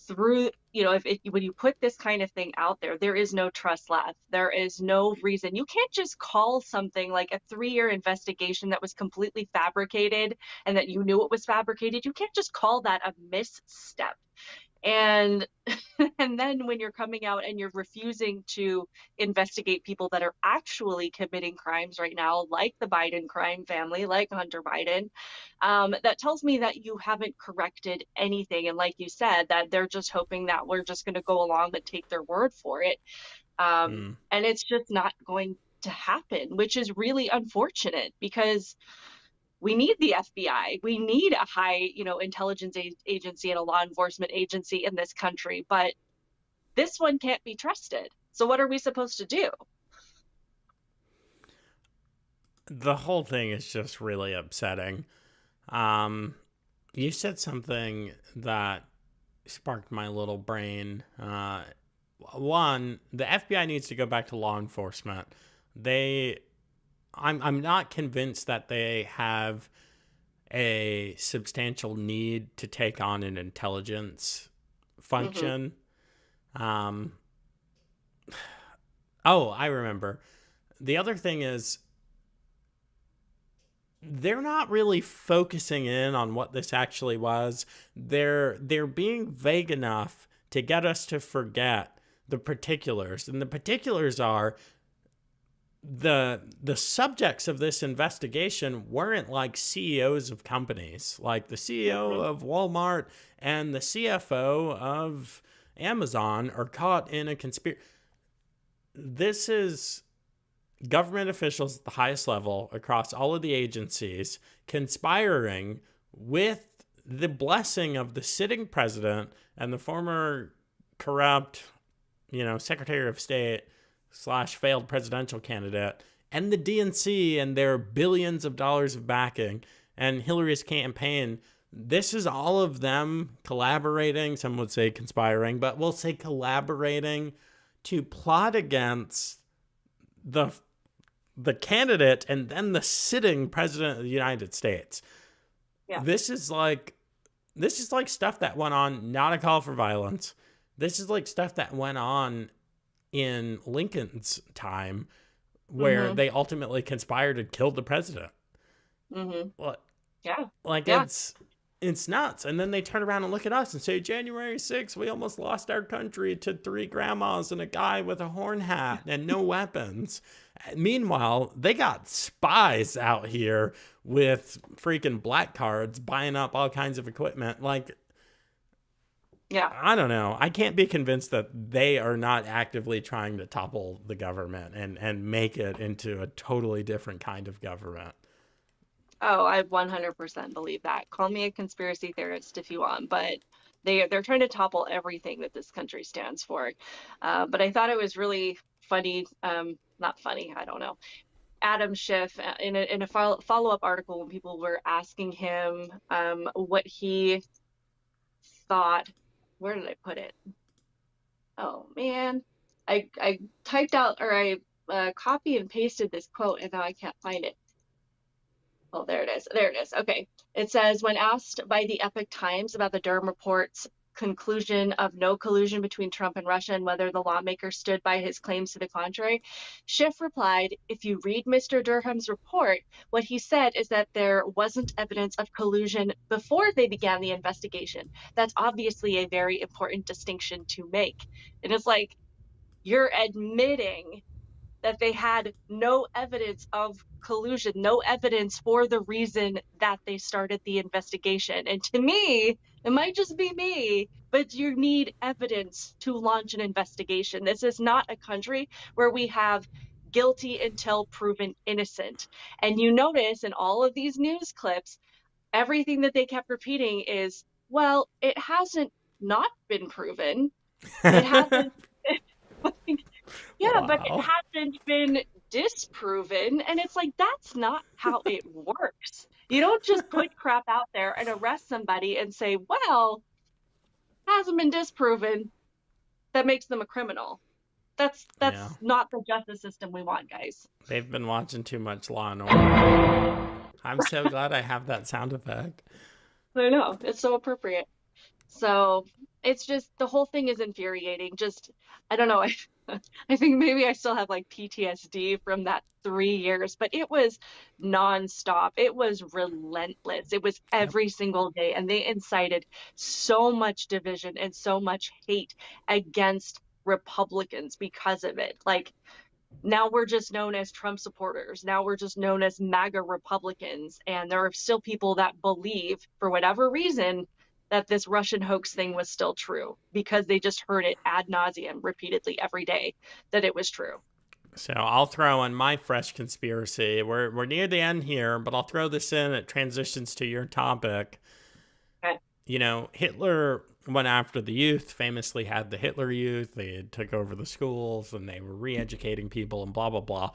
through, when you put this kind of thing out there, there is no trust left. There is no reason. You can't just call something like a 3-year investigation that was completely fabricated and that you knew it was fabricated. You can't just call that a misstep. And then when you're coming out and you're refusing to investigate people that are actually committing crimes right now, like the Biden crime family, like Hunter Biden, that tells me that you haven't corrected anything. And like you said, that they're just hoping that we're just going to go along and take their word for it. And it's just not going to happen, which is really unfortunate because we need the FBI. We need a high, intelligence agency and a law enforcement agency in this country, but this one can't be trusted. So what are we supposed to do? The whole thing is just really upsetting. You said something that sparked my little brain. One, the FBI needs to go back to law enforcement. I'm not convinced that they have a substantial need to take on an intelligence function. Oh, I remember. The other thing is they're not really focusing in on what this actually was. They're being vague enough to get us to forget the particulars. And the particulars are the subjects of this investigation weren't like CEOs of companies. Like the CEO of Walmart and the CFO of Amazon are caught in a conspiracy. This is government officials at the highest level across all of the agencies conspiring with the blessing of the sitting president and the former corrupt, Secretary of State / failed presidential candidate, and the DNC and their billions of dollars of backing, and Hillary's campaign. This is all of them collaborating, some would say conspiring, but we'll say collaborating to plot against the candidate and then the sitting president of the United States. Yeah. This is like stuff that went on, not a call for violence. This is like stuff that went on in Lincoln's time, where they ultimately conspired and killed the president. Well, yeah. It's nuts. And then they turn around and look at us and say, January 6th, we almost lost our country to 3 grandmas and a guy with a horn hat and no weapons. Meanwhile, they got spies out here with freaking black cards buying up all kinds of equipment. Yeah. I don't know. I can't be convinced that they are not actively trying to topple the government and make it into a totally different kind of government. Oh, I 100% believe that. Call me a conspiracy theorist if you want, but they're trying to topple everything that this country stands for. But I thought it was really funny. Not funny, I don't know. Adam Schiff in a follow-up article when people were asking him what he thought. Where did I put it? Oh man, I typed out, or I copy and pasted this quote and now I can't find it. Oh, there it is. There it is. Okay. It says, when asked by the Epoch Times about the Durham Report's conclusion of no collusion between Trump and Russia and whether the lawmaker stood by his claims to the contrary, Schiff replied, if you read Mr. Durham's report, what he said is that there wasn't evidence of collusion before they began the investigation. That's obviously a very important distinction to make. And it's like, you're admitting that they had no evidence of collusion, no evidence for the reason that they started the investigation. And to me, it might just be me, but you need evidence to launch an investigation. This is not a country where we have guilty until proven innocent. And you notice in all of these news clips, everything that they kept repeating is, well, it hasn't not been proven. It hasn't. Yeah, but it Wow. hasn't been disproven. And it's like, that's not how it works. You don't just put crap out there and arrest somebody and say, well, hasn't been disproven. That makes them a criminal. That's Yeah. not the justice system we want, guys. They've been watching too much Law and Order. I'm so glad I have that sound effect. I know, it's so appropriate. So it's just, the whole thing is infuriating. Just, I don't know. I think maybe I still have like PTSD from that 3 years, but it was nonstop. It was relentless. It was every single day. And they incited so much division and so much hate against Republicans because of it. Like, now we're just known as Trump supporters. Now we're just known as MAGA Republicans. And there are still people that believe, for whatever reason, that this Russian hoax thing was still true because they just heard it ad nauseum repeatedly every day that it was true. So I'll throw in my fresh conspiracy. We're near the end here, but I'll throw this in. It transitions to your topic. Okay. You know, Hitler went after the youth, famously had the Hitler Youth. They took over the schools and they were re-educating people and blah, blah, blah.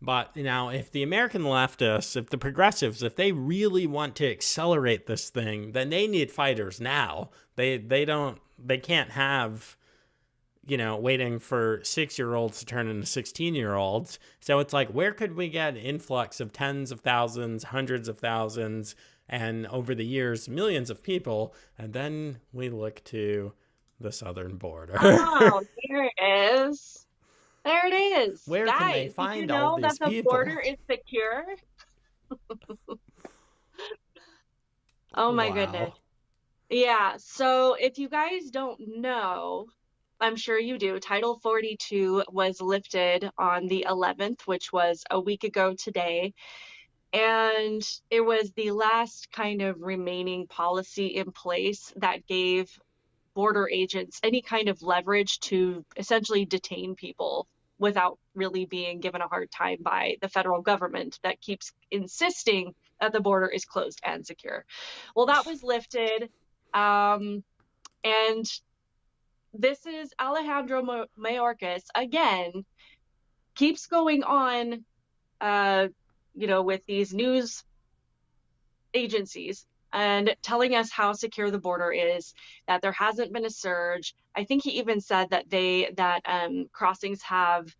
But, you know, if the American leftists, if the progressives, if they really want to accelerate this thing, then they need fighters now. They can't have, you know, waiting for 6-year-olds to turn into 16-year-olds. So it's like, where could we get an influx of tens of thousands, hundreds of thousands, and over the years, millions of people? And then we look to the southern border. Oh, there it is. There it is. Where Guys, can they did find you know all these that the people? border is secure? Oh my Wow. goodness. Yeah, so if you guys don't know, I'm sure you do, Title 42 was lifted on the 11th, which was a week ago today. And it was the last kind of remaining policy in place that gave border agents any kind of leverage to essentially detain people without really being given a hard time by the federal government that keeps insisting that the border is closed and secure. Well, that was lifted. And this is Alejandro Mayorkas, again, keeps going on, you know, with these news agencies and telling us how secure the border is, that there hasn't been a surge. I think he even said that crossings have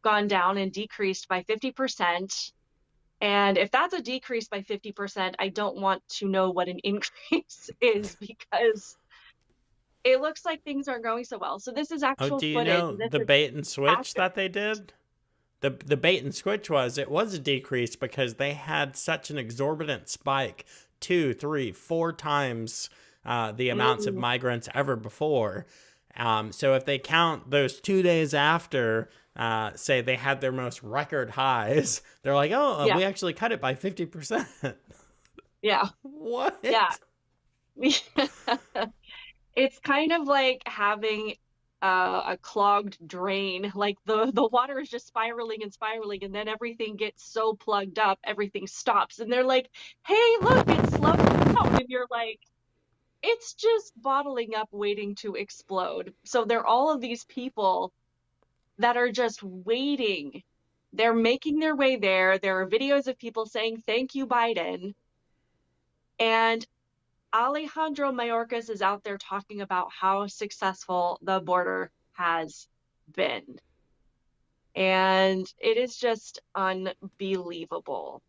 gone down and decreased by 50%. And if that's a decrease by 50%, I don't want to know what an increase is, because it looks like things aren't going so well. So this is actual do you footage. know the bait and switch that they did? The bait and switch was, it was a decrease because they had such an exorbitant spike, 2, 3, 4 times the amounts of migrants ever before. So if they count those 2 days after, say they had their most record highs, they're like, oh, we actually cut it by 50%. Yeah. What? Yeah. It's kind of like having a clogged drain. Like the water is just spiraling and spiraling, and then everything gets so plugged up, everything stops. And they're like, hey, look, it's slowing down. And you're like, it's just bottling up, waiting to explode. So there are all of these people that are just waiting They're making their way there. There are videos of people saying, "Thank you, Biden." And Alejandro Mayorkas is out there talking about how successful the border has been. And it is just unbelievable.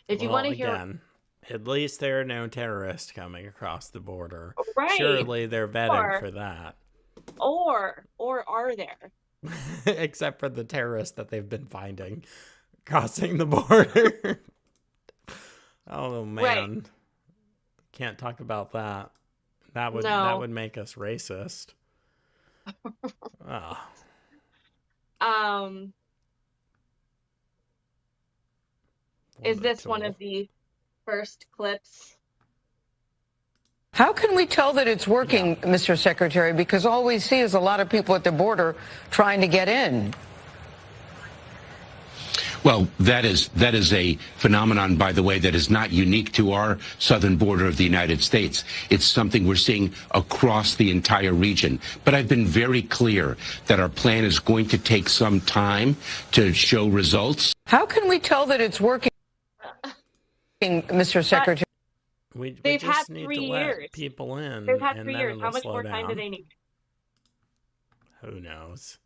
If you want to hear, again, at least there are no terrorists coming across the border. right? Surely they're vetting for that. Or are there? Except for the terrorists that they've been finding crossing the border. Oh man, Right. Can't talk about that. That would make us racist. Oh. Is this one of the first clips? How can we tell that it's working, Mr. Secretary? Because all we see is a lot of people at the border trying to get in. Well, that is a phenomenon, by the way, that is not unique to our southern border of the United States. It's something we're seeing across the entire region. But I've been very clear that our plan is going to take some time to show results. How can we tell that it's working, Mr. Secretary? We They've just had need 3 to years. let people in. They've had and 3 then years. it'll How much slow more time do down. they need? Who knows?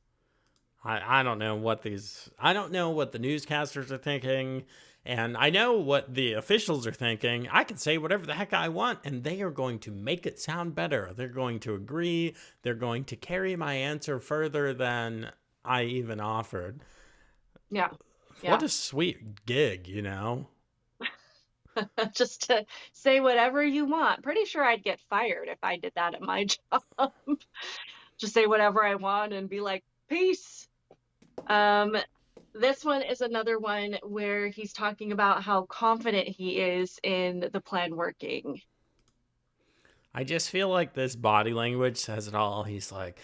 I don't know what the newscasters are thinking, and I know what the officials are thinking. I can say whatever the heck I want, and they are going to make it sound better. They're going to agree. They're going to carry my answer further than I even offered. Yeah. What a sweet gig, you know? Just to say whatever you want. Pretty sure I'd get fired if I did that at my job. Just say whatever I want and be like, peace. This one is another one where he's talking about how confident he is in the plan working. I just feel like this body language says it all. He's like,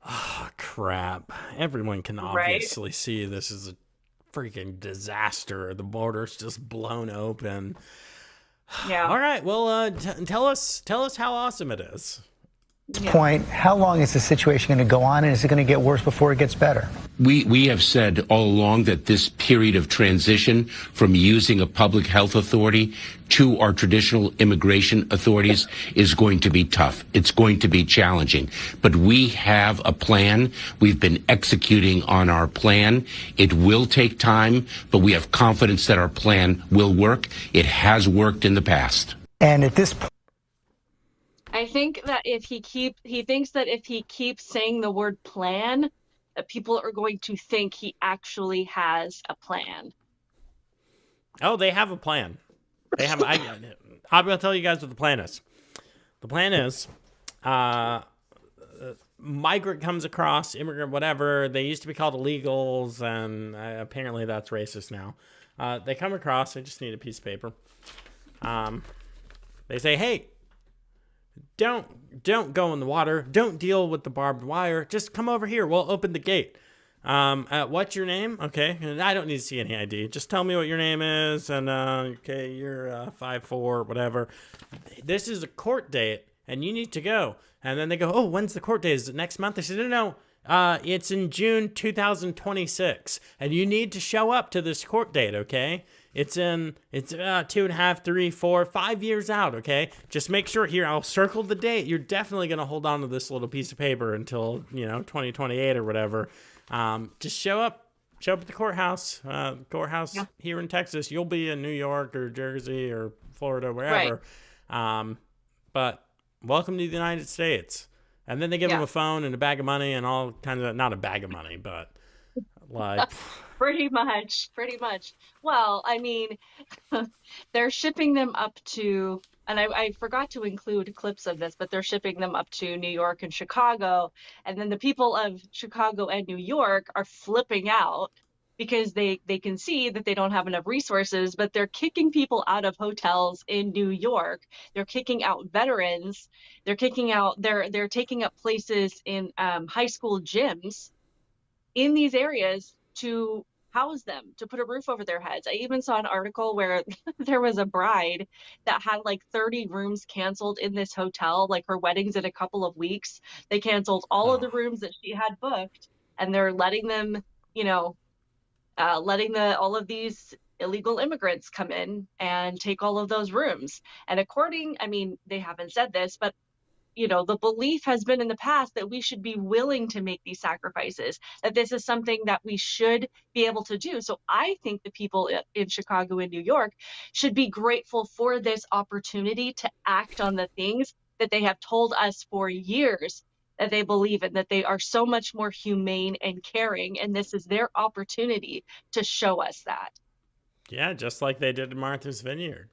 oh, crap. Everyone can obviously see this is a freaking disaster. The border's just blown open. Yeah. All right. Well, tell us how awesome it is. Point, how long is the situation going to go on, and is it going to get worse before it gets better? We have said all along that this period of transition from using a public health authority to our traditional immigration authorities is going to be tough. It's going to be challenging. But we have a plan. We've been executing on our plan. It will take time, but we have confidence that our plan will work. It has worked in the past. And at this point, I think that he thinks that if he keeps saying the word plan, that people are going to think he actually has a plan. Oh, they have a plan. They have. I'm going to tell you guys what the plan is. The plan is, migrant comes across, immigrant, whatever. They used to be called illegals, and apparently that's racist now. They come across. They just need a piece of paper. They say, hey, don't go in the water. Don't deal with the barbed wire. Just come over here. We'll open the gate. What's your name? Okay. I don't need to see any ID. Just tell me what your name is. And, okay, you're 5'4", whatever. This is a court date, and you need to go. And then they go, oh, when's the court date? Is it next month? They said, no. It's in June 2026, and you need to show up to this court date, okay? It's 2.5, 3, 4, 5 years out, okay? Just make sure here, I'll circle the date. You're definitely going to hold on to this little piece of paper until, 2028 or whatever. Just show up at the courthouse, here in Texas. You'll be in New York or Jersey or Florida, wherever. Right. But welcome to the United States. And then they give them a phone and a bag of money and all kinds of, not a bag of money, but like... Pretty much. Well, I mean, they're shipping them up to, and I forgot to include clips of this, but they're shipping them up to New York and Chicago. And then the people of Chicago and New York are flipping out because they can see that they don't have enough resources, but they're kicking people out of hotels in New York. They're kicking out veterans. They're taking up places in high school gyms in these areas to house them, to put a roof over their heads. I even saw an article where there was a bride that had like 30 rooms canceled in this hotel, like her wedding's in a couple of weeks. They canceled all of the rooms that she had booked, and they're letting them you know, letting all of these illegal immigrants come in and take all of those rooms. And I mean, they haven't said this, but the belief has been in the past that we should be willing to make these sacrifices, that this is something that we should be able to do. So I think the people in Chicago and New York should be grateful for this opportunity to act on the things that they have told us for years that they believe in, that they are so much more humane and caring. And this is their opportunity to show us that. Yeah, just like they did in Martha's Vineyard.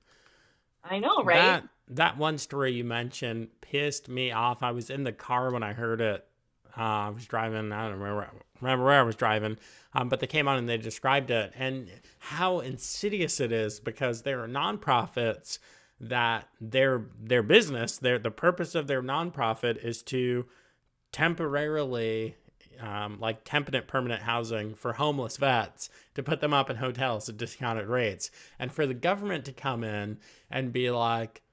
I know, right? That one story you mentioned pissed me off. I was in the car when I heard it. I was driving. I don't remember where I was driving, but they came on and they described it and how insidious it is, because there are nonprofits that their business, the purpose of their nonprofit is to temporarily, like temperate permanent housing for homeless vets, to put them up in hotels at discounted rates, and for the government to come in and be like,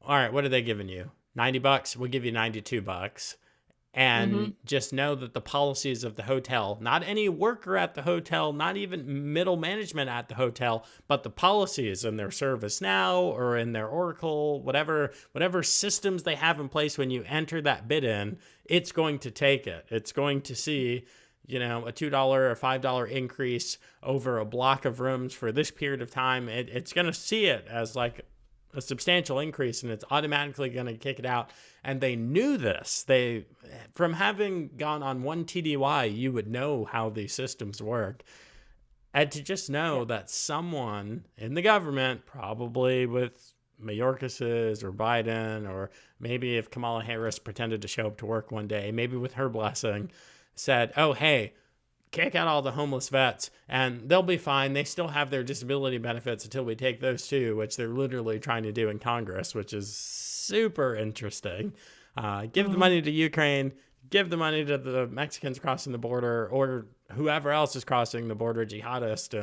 all right, what are they giving you? $90? We'll give you $92. And just know that the policies of the hotel, not any worker at the hotel, not even middle management at the hotel, but the policies in their ServiceNow or in their Oracle, whatever systems they have in place when you enter that bid in, it's going to take it. It's going to see, a $2 or $5 increase over a block of rooms for this period of time. It's going to see it as like a substantial increase, and it's automatically going to kick it out. And they knew this. From having gone on one TDY, you would know how these systems work. And to just know that someone in the government, probably with Mayorkas's or Biden, or maybe if Kamala Harris pretended to show up to work one day, maybe with her blessing, said, oh, hey, kick out all the homeless vets and they'll be fine. They still have their disability benefits until we take those too, which they're literally trying to do in Congress, which is super interesting. Give the money to Ukraine, give the money to the Mexicans crossing the border, or whoever else is crossing the border, jihadists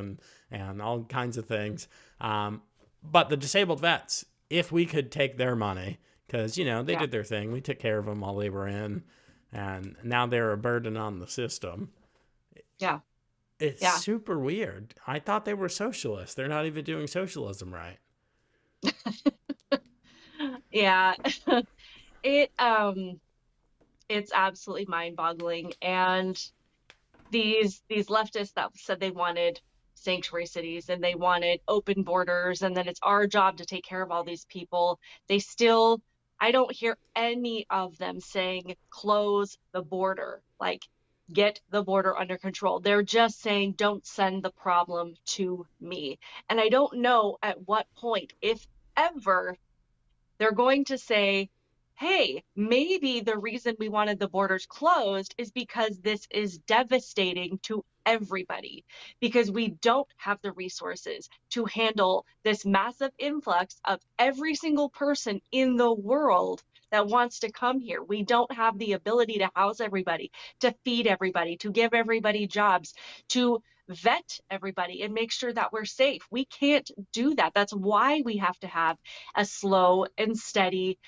and all kinds of things. But the disabled vets, if we could take their money, because, they did their thing. We took care of them while they were in, and now they're a burden on the system. Yeah. It's super weird. I thought they were socialists. They're not even doing socialism right. Yeah. It's absolutely mind-boggling. And these leftists that said they wanted sanctuary cities and they wanted open borders, and then it's our job to take care of all these people, I don't hear any of them saying close the border, like get the border under control. They're just saying don't send the problem to me. And I don't know at what point, if ever, they're going to say, hey, maybe the reason we wanted the borders closed is because this is devastating to everybody, because we don't have the resources to handle this massive influx of every single person in the world that wants to come here. We don't have the ability to house everybody, to feed everybody, to give everybody jobs, to vet everybody and make sure that we're safe. We can't do that. That's why we have to have a slow and steady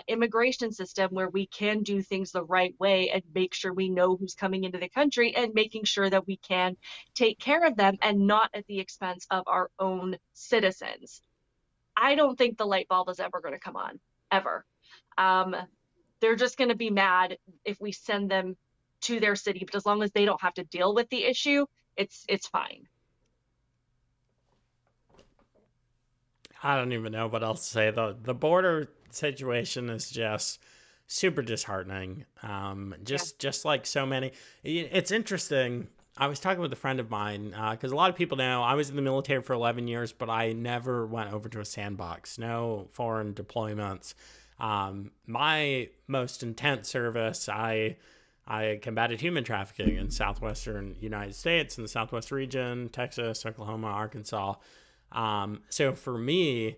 immigration system where we can do things the right way and make sure we know who's coming into the country, and making sure that we can take care of them and not at the expense of our own citizens. I don't think the light bulb is ever going to come on, ever. They're just going to be mad if we send them to their city, but as long as they don't have to deal with the issue, it's fine. I don't even know what else to say. The border situation is just super disheartening. Just like so many. It's interesting. I was talking with a friend of mine, because a lot of people know I was in the military for 11 years, but I never went over to a sandbox. No foreign deployments. My most intense service, I combated human trafficking in southwestern United States, in the Southwest region, Texas, Oklahoma, Arkansas. So for me,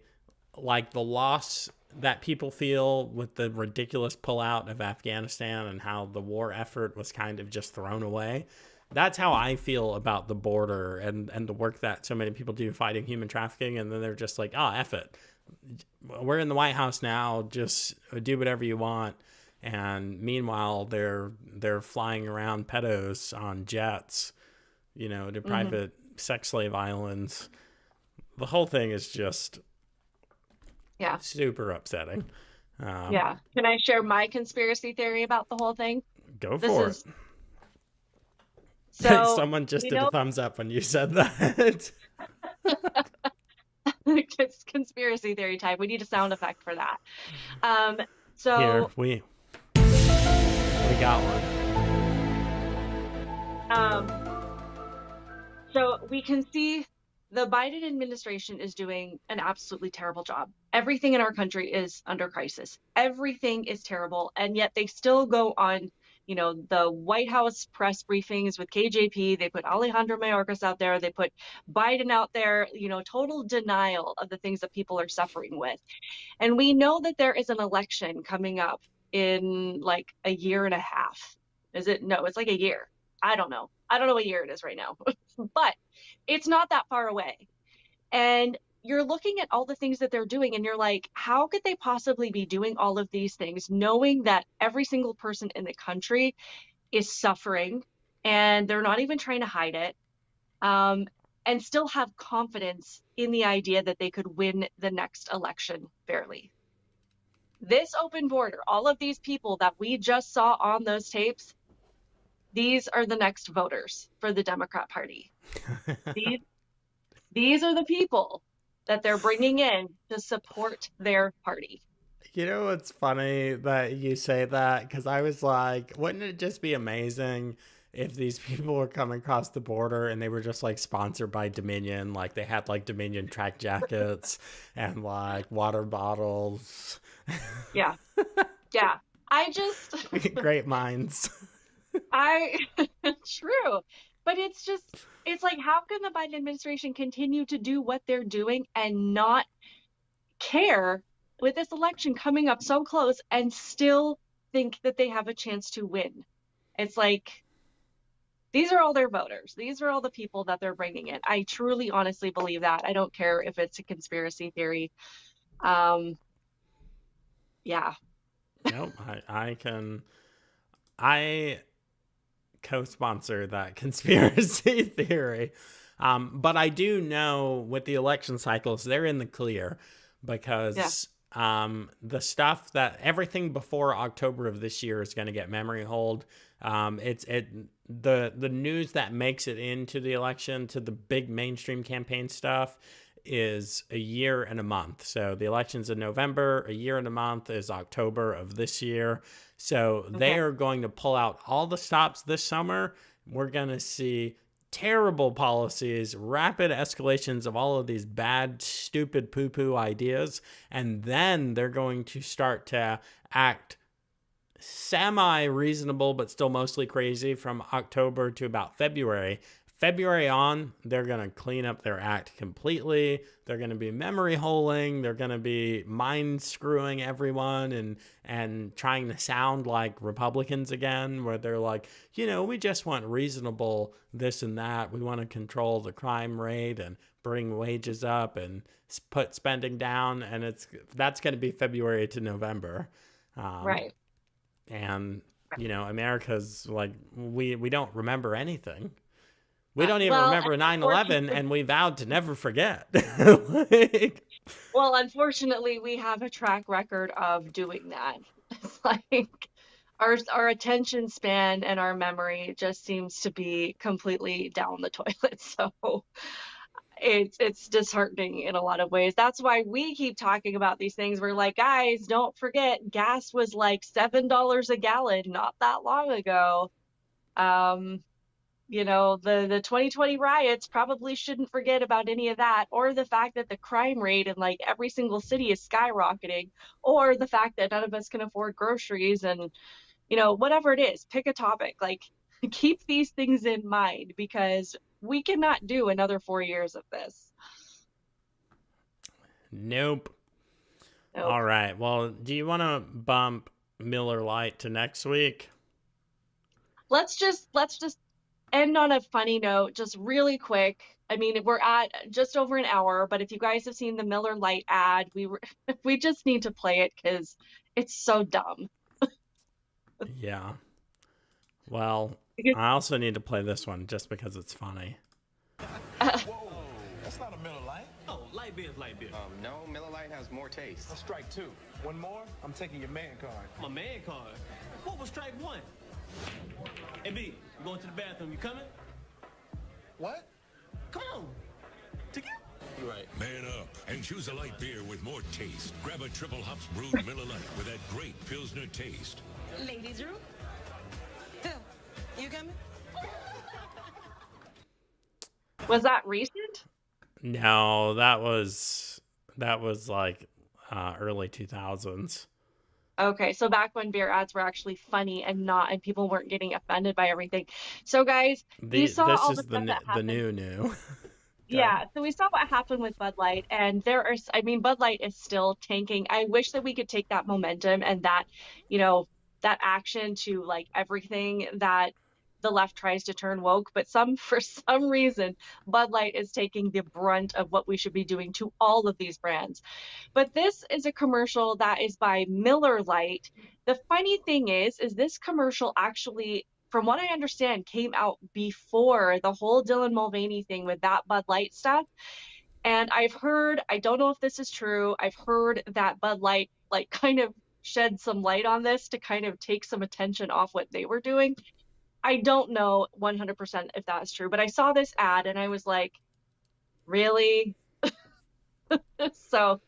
like the loss that people feel with the ridiculous pullout of Afghanistan and how the war effort was kind of just thrown away, that's how I feel about the border and the work that so many people do fighting human trafficking. And then they're just like, oh, F it. We're in the White House now. Just do whatever you want. And meanwhile, they're flying around pedos on jets, to private sex slave islands. The whole thing is just super upsetting. Yeah. Can I share my conspiracy theory about the whole thing? Go for it. So someone just did a thumbs up when you said that. It's conspiracy theory time. We need a sound effect for that. So here we got one. So we can see the Biden administration is doing an absolutely terrible job. Everything in our country is under crisis. Everything is terrible, and yet they still go on the White House press briefings with KJP. They put Alejandro Mayorkas out there. They put Biden out there, total denial of the things that people are suffering with. And we know that there is an election coming up in like a year and a half. Is it? No, it's like a year. I don't know what year it is right now, but it's not that far away. And you're looking at all the things that they're doing and you're like, how could they possibly be doing all of these things knowing that every single person in the country is suffering and they're not even trying to hide it, and still have confidence in the idea that they could win the next election fairly? This open border, all of these people that we just saw on those tapes, these are the next voters for the Democrat Party. These are the people that they're bringing in to support their party. It's funny that you say that, because I was like, wouldn't it just be amazing if these people were coming across the border and they were just like sponsored by Dominion, like they had like Dominion track jackets and like water bottles. Yeah. I just great minds. True. But it's like, how can the Biden administration continue to do what they're doing and not care with this election coming up so close and still think that they have a chance to win? It's like, these are all their voters. These are all the people that they're bringing in. I truly, honestly believe that. I don't care if it's a conspiracy theory. Yeah. Nope. I co-sponsor that conspiracy theory. But I do know with the election cycles, they're in the clear because the stuff that everything before October of this year is going to get memory hold. The news that makes it into the election to the big mainstream campaign stuff is a year and a month. So the election's in November, a year and a month is October of this year. So they are going to pull out all the stops this summer. We're going to see terrible policies, rapid escalations of all of these bad, stupid poo-poo ideas. And then they're going to start to act semi-reasonable, but still mostly crazy from October to about February. February on, they're going to clean up their act completely. They're going to be memory holing. They're going to be mind screwing everyone and trying to sound like Republicans again, where they're like, we just want reasonable this and that. We want to control the crime rate and bring wages up and put spending down. And that's going to be February to November. Right. And, America's like, we don't remember anything. We don't even remember 9/11, and we vowed to never forget. Well, unfortunately, we have a track record of doing that. It's like our attention span and our memory just seems to be completely down the toilet. So it's disheartening in a lot of ways. That's why we keep talking about these things. We're like, guys, don't forget, gas was like $7 a gallon not that long ago. The 2020 riots probably shouldn't forget about any of that, or the fact that the crime rate in like every single city is skyrocketing, or the fact that none of us can afford groceries, and whatever it is, pick a topic. Like, keep these things in mind, because we cannot do another 4 years of this. Nope. All right. Well, do you want to bump Miller Lite to next week? Let's just end on a funny note, just really quick. I mean, we're at just over an hour, but if you guys have seen the Miller Lite ad, we just need to play it because it's so dumb. Yeah. Well, Because, I also need to play this one just because it's funny. Whoa, that's not a Miller Lite. Oh, light beer is light beer. No, Miller Lite has more taste. I'll strike 2. One more, I'm taking your man card. My man card? What was strike 1? Hey, B, you going to the bathroom. You coming? What? Come on. Together. You're right. Man up and choose a light beer with more taste. Grab a triple hops brewed Miller Lite with that great Pilsner taste. Ladies' room? Phil, you coming? was that recent? No, that was like early 2000s. Okay, so back when beer ads were actually funny and people weren't getting offended by everything. So guys, we saw This all is the stuff that the happened. new. Yeah, so we saw what happened with Bud Light, and Bud Light is still tanking. I wish that we could take that momentum and that, that action to like everything that the left tries to turn woke, but for some reason, Bud Light is taking the brunt of what we should be doing to all of these brands. But this is a commercial that is by Miller Lite. The funny thing is this commercial actually, from what I understand, came out before the whole Dylan Mulvaney thing with that Bud Light stuff. And I've heard, I don't know if this is true, I've heard that Bud Light like kind of shed some light on this to kind of take some attention off what they were doing. I don't know 100% if that's true, but I saw this ad and I was like, really? So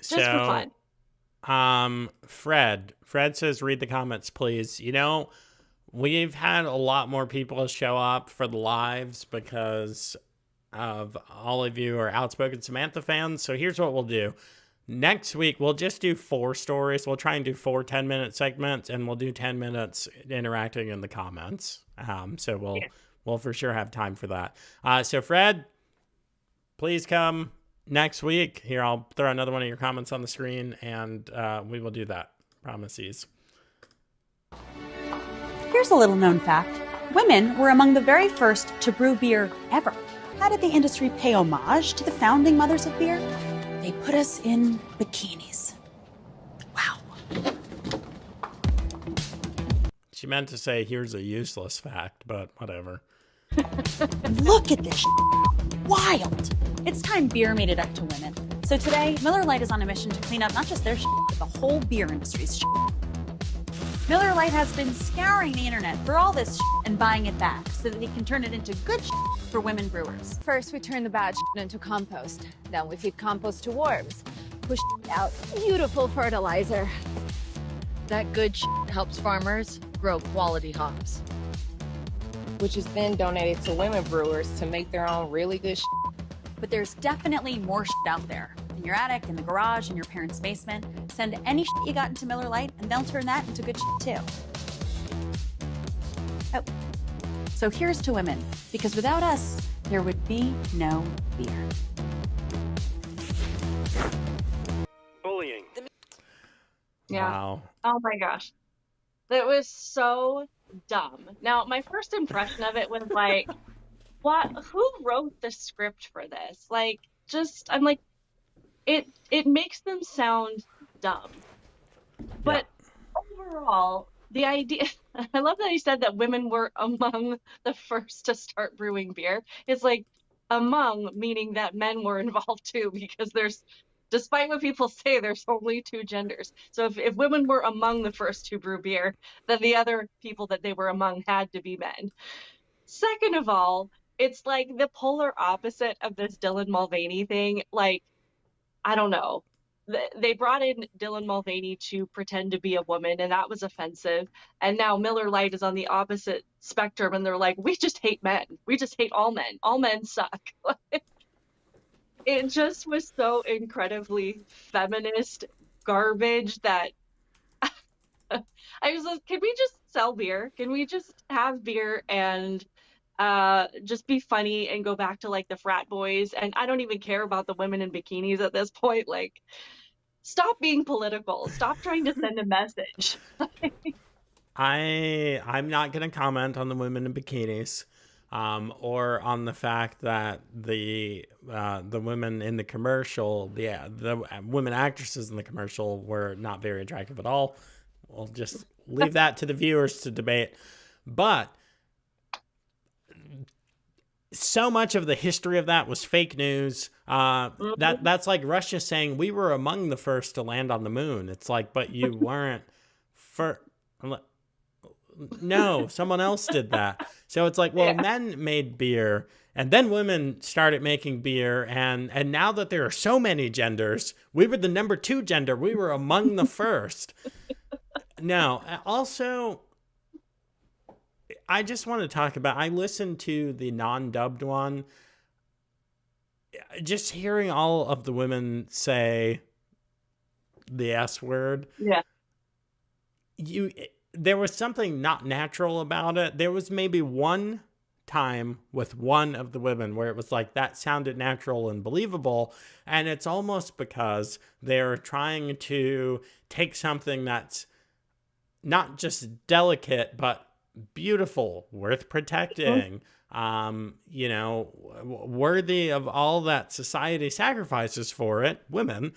just for fun. Fred says, read the comments, please. We've had a lot more people show up for the lives because of all of you are outspoken Samantha fans. So here's what we'll do. Next week, we'll just do 4 stories. We'll try and do 4 10-minute segments, and we'll do 10 minutes interacting in the comments. So we'll for sure have time for that. So Fred, please come next week. Here, I'll throw another one of your comments on the screen, and we will do that. Promises. Here's a little known fact. Women were among the very first to brew beer ever. How did the industry pay homage to the founding mothers of beer? They put us in bikinis. Wow. She meant to say, here's a useless fact, but whatever. Look at this wild. It's time beer made it up to women. So today, Miller Lite is on a mission to clean up not just their but the whole beer industry's Miller Lite has been scouring the internet for all this and buying it back so that they can turn it into good for women brewers. First, we turn the bad into compost. Then we feed compost to worms, push out beautiful fertilizer. That good helps farmers grow quality hops, which is then donated to women brewers to make their own really good But there's definitely more out there. In your attic, in the garage, in your parents' basement. Send any you got into Miller Lite, and they'll turn that into good too. Oh. So here's to women, because without us, there would be no beer. Bullying. Yeah. Wow. Oh my gosh. That was so dumb. Now, my first impression of it was like, who wrote the script for this? Like, I'm like, it makes them sound dumb. But overall, the idea, I love that he said that women were among the first to start brewing beer. It's like among, meaning that men were involved too, because despite what people say, there's only 2 genders. So if women were among the first to brew beer, then the other people that they were among had to be men. Second of all, it's like the polar opposite of this Dylan Mulvaney thing. Like, I don't know. They brought in Dylan Mulvaney to pretend to be a woman, and that was offensive. And now Miller Lite is on the opposite spectrum, and they're like, we just hate men. We just hate all men. All men suck. It just was so incredibly feminist garbage that I was like, can we just sell beer? Can we just have beer and just be funny and go back to like the frat boys? And I don't even care about the women in bikinis at this point. Like, stop being political. Stop trying to send a message. I'm not going to comment on the women in bikinis, or on the fact that the women in the commercial, the women actresses in the commercial were not very attractive at all. We'll just leave that to the viewers to debate. But so much of the history of that was fake news. That's like Russia saying we were among the first to land on the moon. It's like, but you weren't first. No, someone else did that. So it's like, well, men made beer, and then women started making beer, and now that there are so many genders, we were the number 2 gender. We were among the first. No, also, I just want to talk about, I listened to the non-dubbed one. Just hearing all of the women say the S word. Yeah. There was something not natural about it. There was maybe one time with one of the women where it was like that sounded natural and believable. And it's almost because they're trying to take something that's not just delicate, but beautiful, worth protecting, worthy of all that society sacrifices for it, women,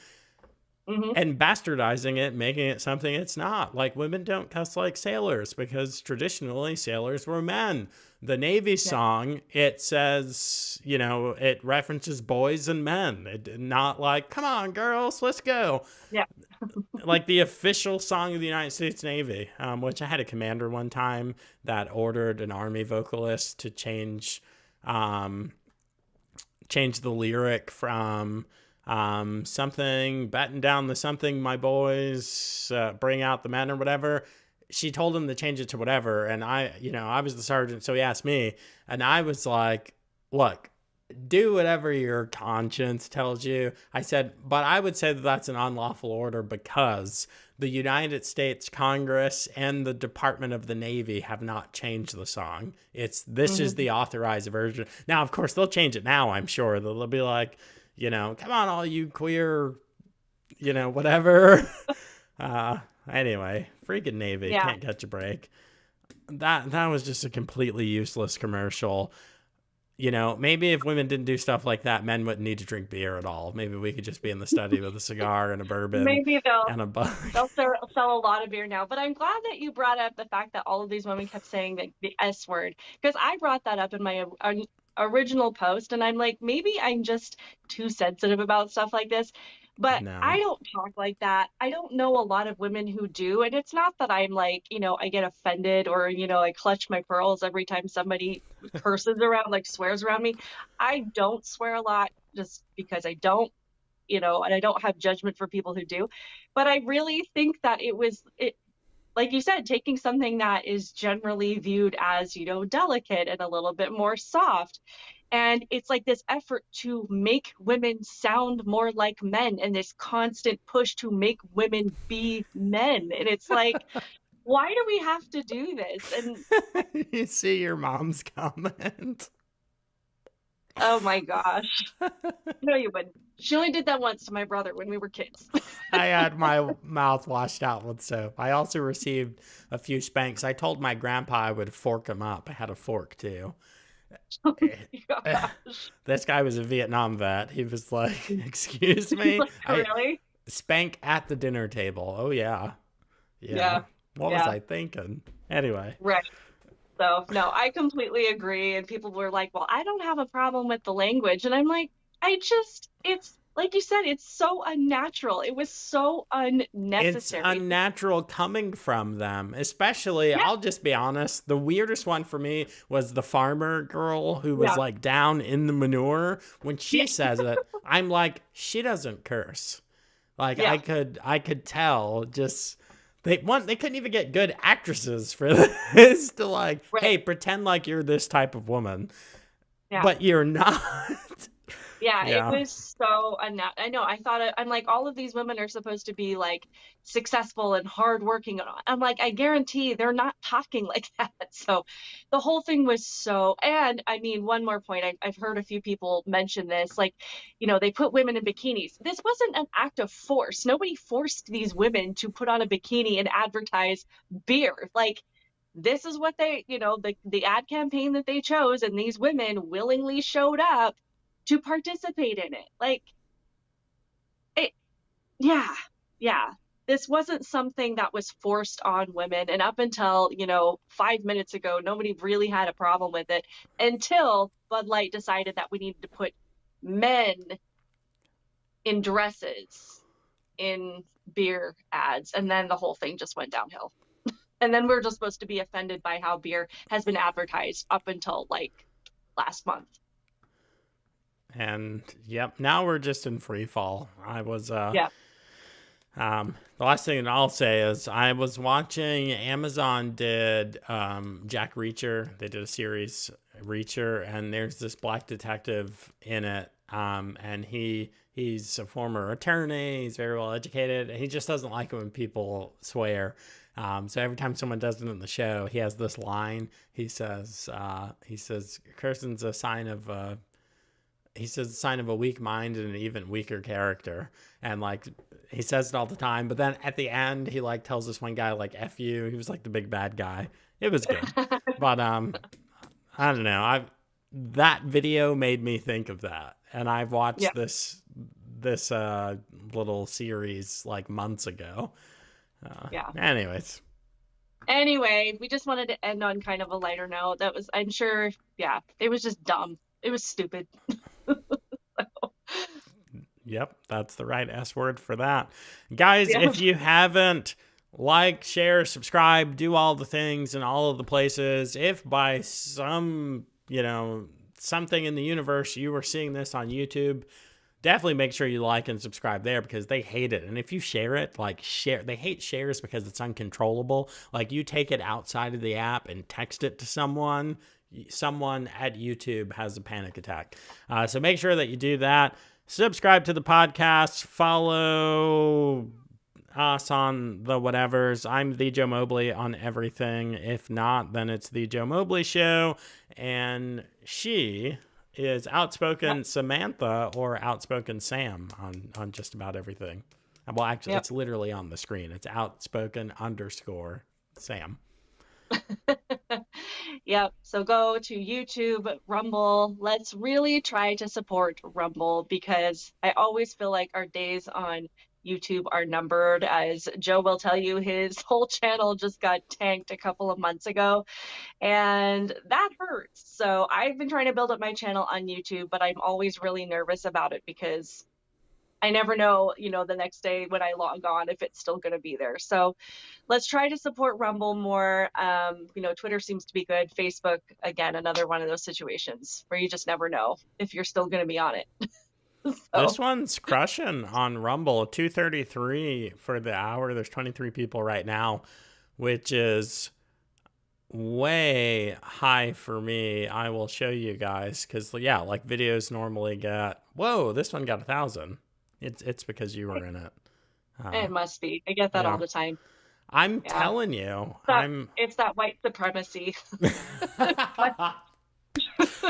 and bastardizing it, making it something it's not. Like, women don't cuss like sailors because traditionally sailors were men. The Navy song, it says, it references boys and men. It not like, come on, girls, let's go. Yeah. Like the official song of the United States Navy, which I had a commander one time that ordered an Army vocalist to change the lyric from something, batten down the something, my boys, bring out the men or whatever. She told him to change it to whatever. And I was the sergeant, so he asked me, and I was like, look, do whatever your conscience tells you. I said, but I would say that that's an unlawful order because the United States Congress and the Department of the Navy have not changed the song. This is the authorized version. Now, of course, they'll change it now, I'm sure. They'll be like, come on, all you queer, whatever. Anyway, freaking Navy, can't catch a break. That was just a completely useless commercial. Maybe if women didn't do stuff like that, men wouldn't need to drink beer at all. Maybe we could just be in the study with a cigar and a bourbon. Maybe and a bun. they'll sell a lot of beer now. But I'm glad that you brought up the fact that all of these women kept saying the S word, because I brought that up in my original post, and I'm like, maybe I'm just too sensitive about stuff like this. But No. I don't talk like that. I don't know a lot of women who do. And it's not that I'm like, I get offended or, I clutch my pearls every time somebody curses around, like swears around me. I don't swear a lot just because I don't, and I don't have judgment for people who do. But I really think that it like you said, taking something that is generally viewed as, delicate and a little bit more soft. And it's like this effort to make women sound more like men and this constant push to make women be men. And it's like, why do we have to do this? And you see your mom's comment. Oh my gosh. No, you wouldn't. She only did that once to my brother when we were kids. I had my mouth washed out with soap. I also received a few spanks. I told my grandpa I would fork him up. I had a fork too. Oh my gosh. This guy was a Vietnam vet. He was like, excuse me? Really? Spank at the dinner table. Oh, yeah. Yeah. What was I thinking? Anyway. Right. So, no, I completely agree. And people were like, well, I don't have a problem with the language. And I'm like, it's like you said, it's so unnatural. It was so unnecessary. It's unnatural coming from them, especially, I'll just be honest, the weirdest one for me was the farmer girl who was like down in the manure. When she says it, I'm like, she doesn't curse. Like I could tell just... They couldn't even get good actresses for this to like, hey, pretend like you're this type of woman, but you're not. Yeah, it was so unnatural. I know. I'm like, all of these women are supposed to be like successful and hardworking. I'm like, I guarantee they're not talking like that. So the whole thing was so, and I mean, one more point. I've heard a few people mention this, like, they put women in bikinis. This wasn't an act of force. Nobody forced these women to put on a bikini and advertise beer. Like, this is what they, the ad campaign that they chose, and these women willingly showed up to participate in it. Like, it, yeah. this wasn't something that was forced on women. And up until, 5 minutes ago, nobody really had a problem with it until Bud Light decided that we needed to put men in dresses in beer ads. And then the whole thing just went downhill. And then we're just supposed to be offended by how beer has been advertised up until like last month. And yep, now we're just in free fall. I was Yeah. the last thing I'll say is I was watching, Amazon did Jack Reacher. They did a series, Reacher, and there's this black detective in it. And he's a former attorney. He's very well educated. And he just doesn't like it when people swear. So every time someone does it in the show, he has this line. He says, cursing's a sign of a weak mind and an even weaker character. And like, he says it all the time, but then at the end, he like tells this one guy like, F you. He was like the big bad guy. It was good. But, I don't know. That video made me think of that. And I've watched this little series like months ago. Anyways. Anyway, we just wanted to end on kind of a lighter note. I'm sure, it was just dumb. It was stupid. Yep, that's the right S word for that. Guys, if you haven't, like, share, subscribe, do all the things in all of the places. If by some, something in the universe you were seeing this on YouTube, definitely make sure you like and subscribe there because they hate it. And if you share it, they hate shares because it's uncontrollable. Like, you take it outside of the app and text it to someone at YouTube has a panic attack. So make sure that you do that. Subscribe to the podcast. Follow us on the whatevers. I'm the Joe Mobley on everything. If not, then it's the Joe Mobley Show. And she is Outspoken Samantha or Outspoken Sam on just about everything. Well, actually, it's literally on the screen. It's Outspoken_Sam. Yep. So go to YouTube, Rumble. Let's really try to support Rumble because I always feel like our days on YouTube are numbered. As Joe will tell you, his whole channel just got tanked a couple of months ago, and that hurts. So I've been trying to build up my channel on YouTube, but I'm always really nervous about it because I never know, the next day when I log on, if it's still going to be there. So let's try to support Rumble more. Twitter seems to be good. Facebook, again, another one of those situations where you just never know if you're still going to be on it. This one's crushing on Rumble. 233 for the hour. There's 23 people right now, which is way high for me. I will show you guys because, like videos normally get, whoa, this one got 1,000. It's because you were in it. It must be. I get that all the time. I'm telling you. It's that white supremacy.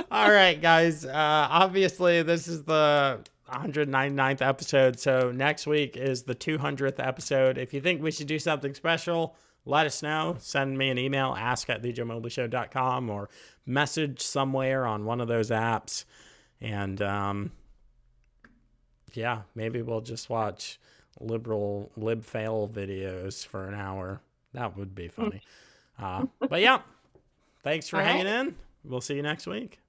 All right, guys. Obviously, this is the 199th episode. So next week is the 200th episode. If you think we should do something special, let us know. Send me an email, ask@thejoemobley.com, or message somewhere on one of those apps. And maybe we'll just watch lib fail videos for an hour. That would be funny. But thanks for hanging in. We'll see you next week.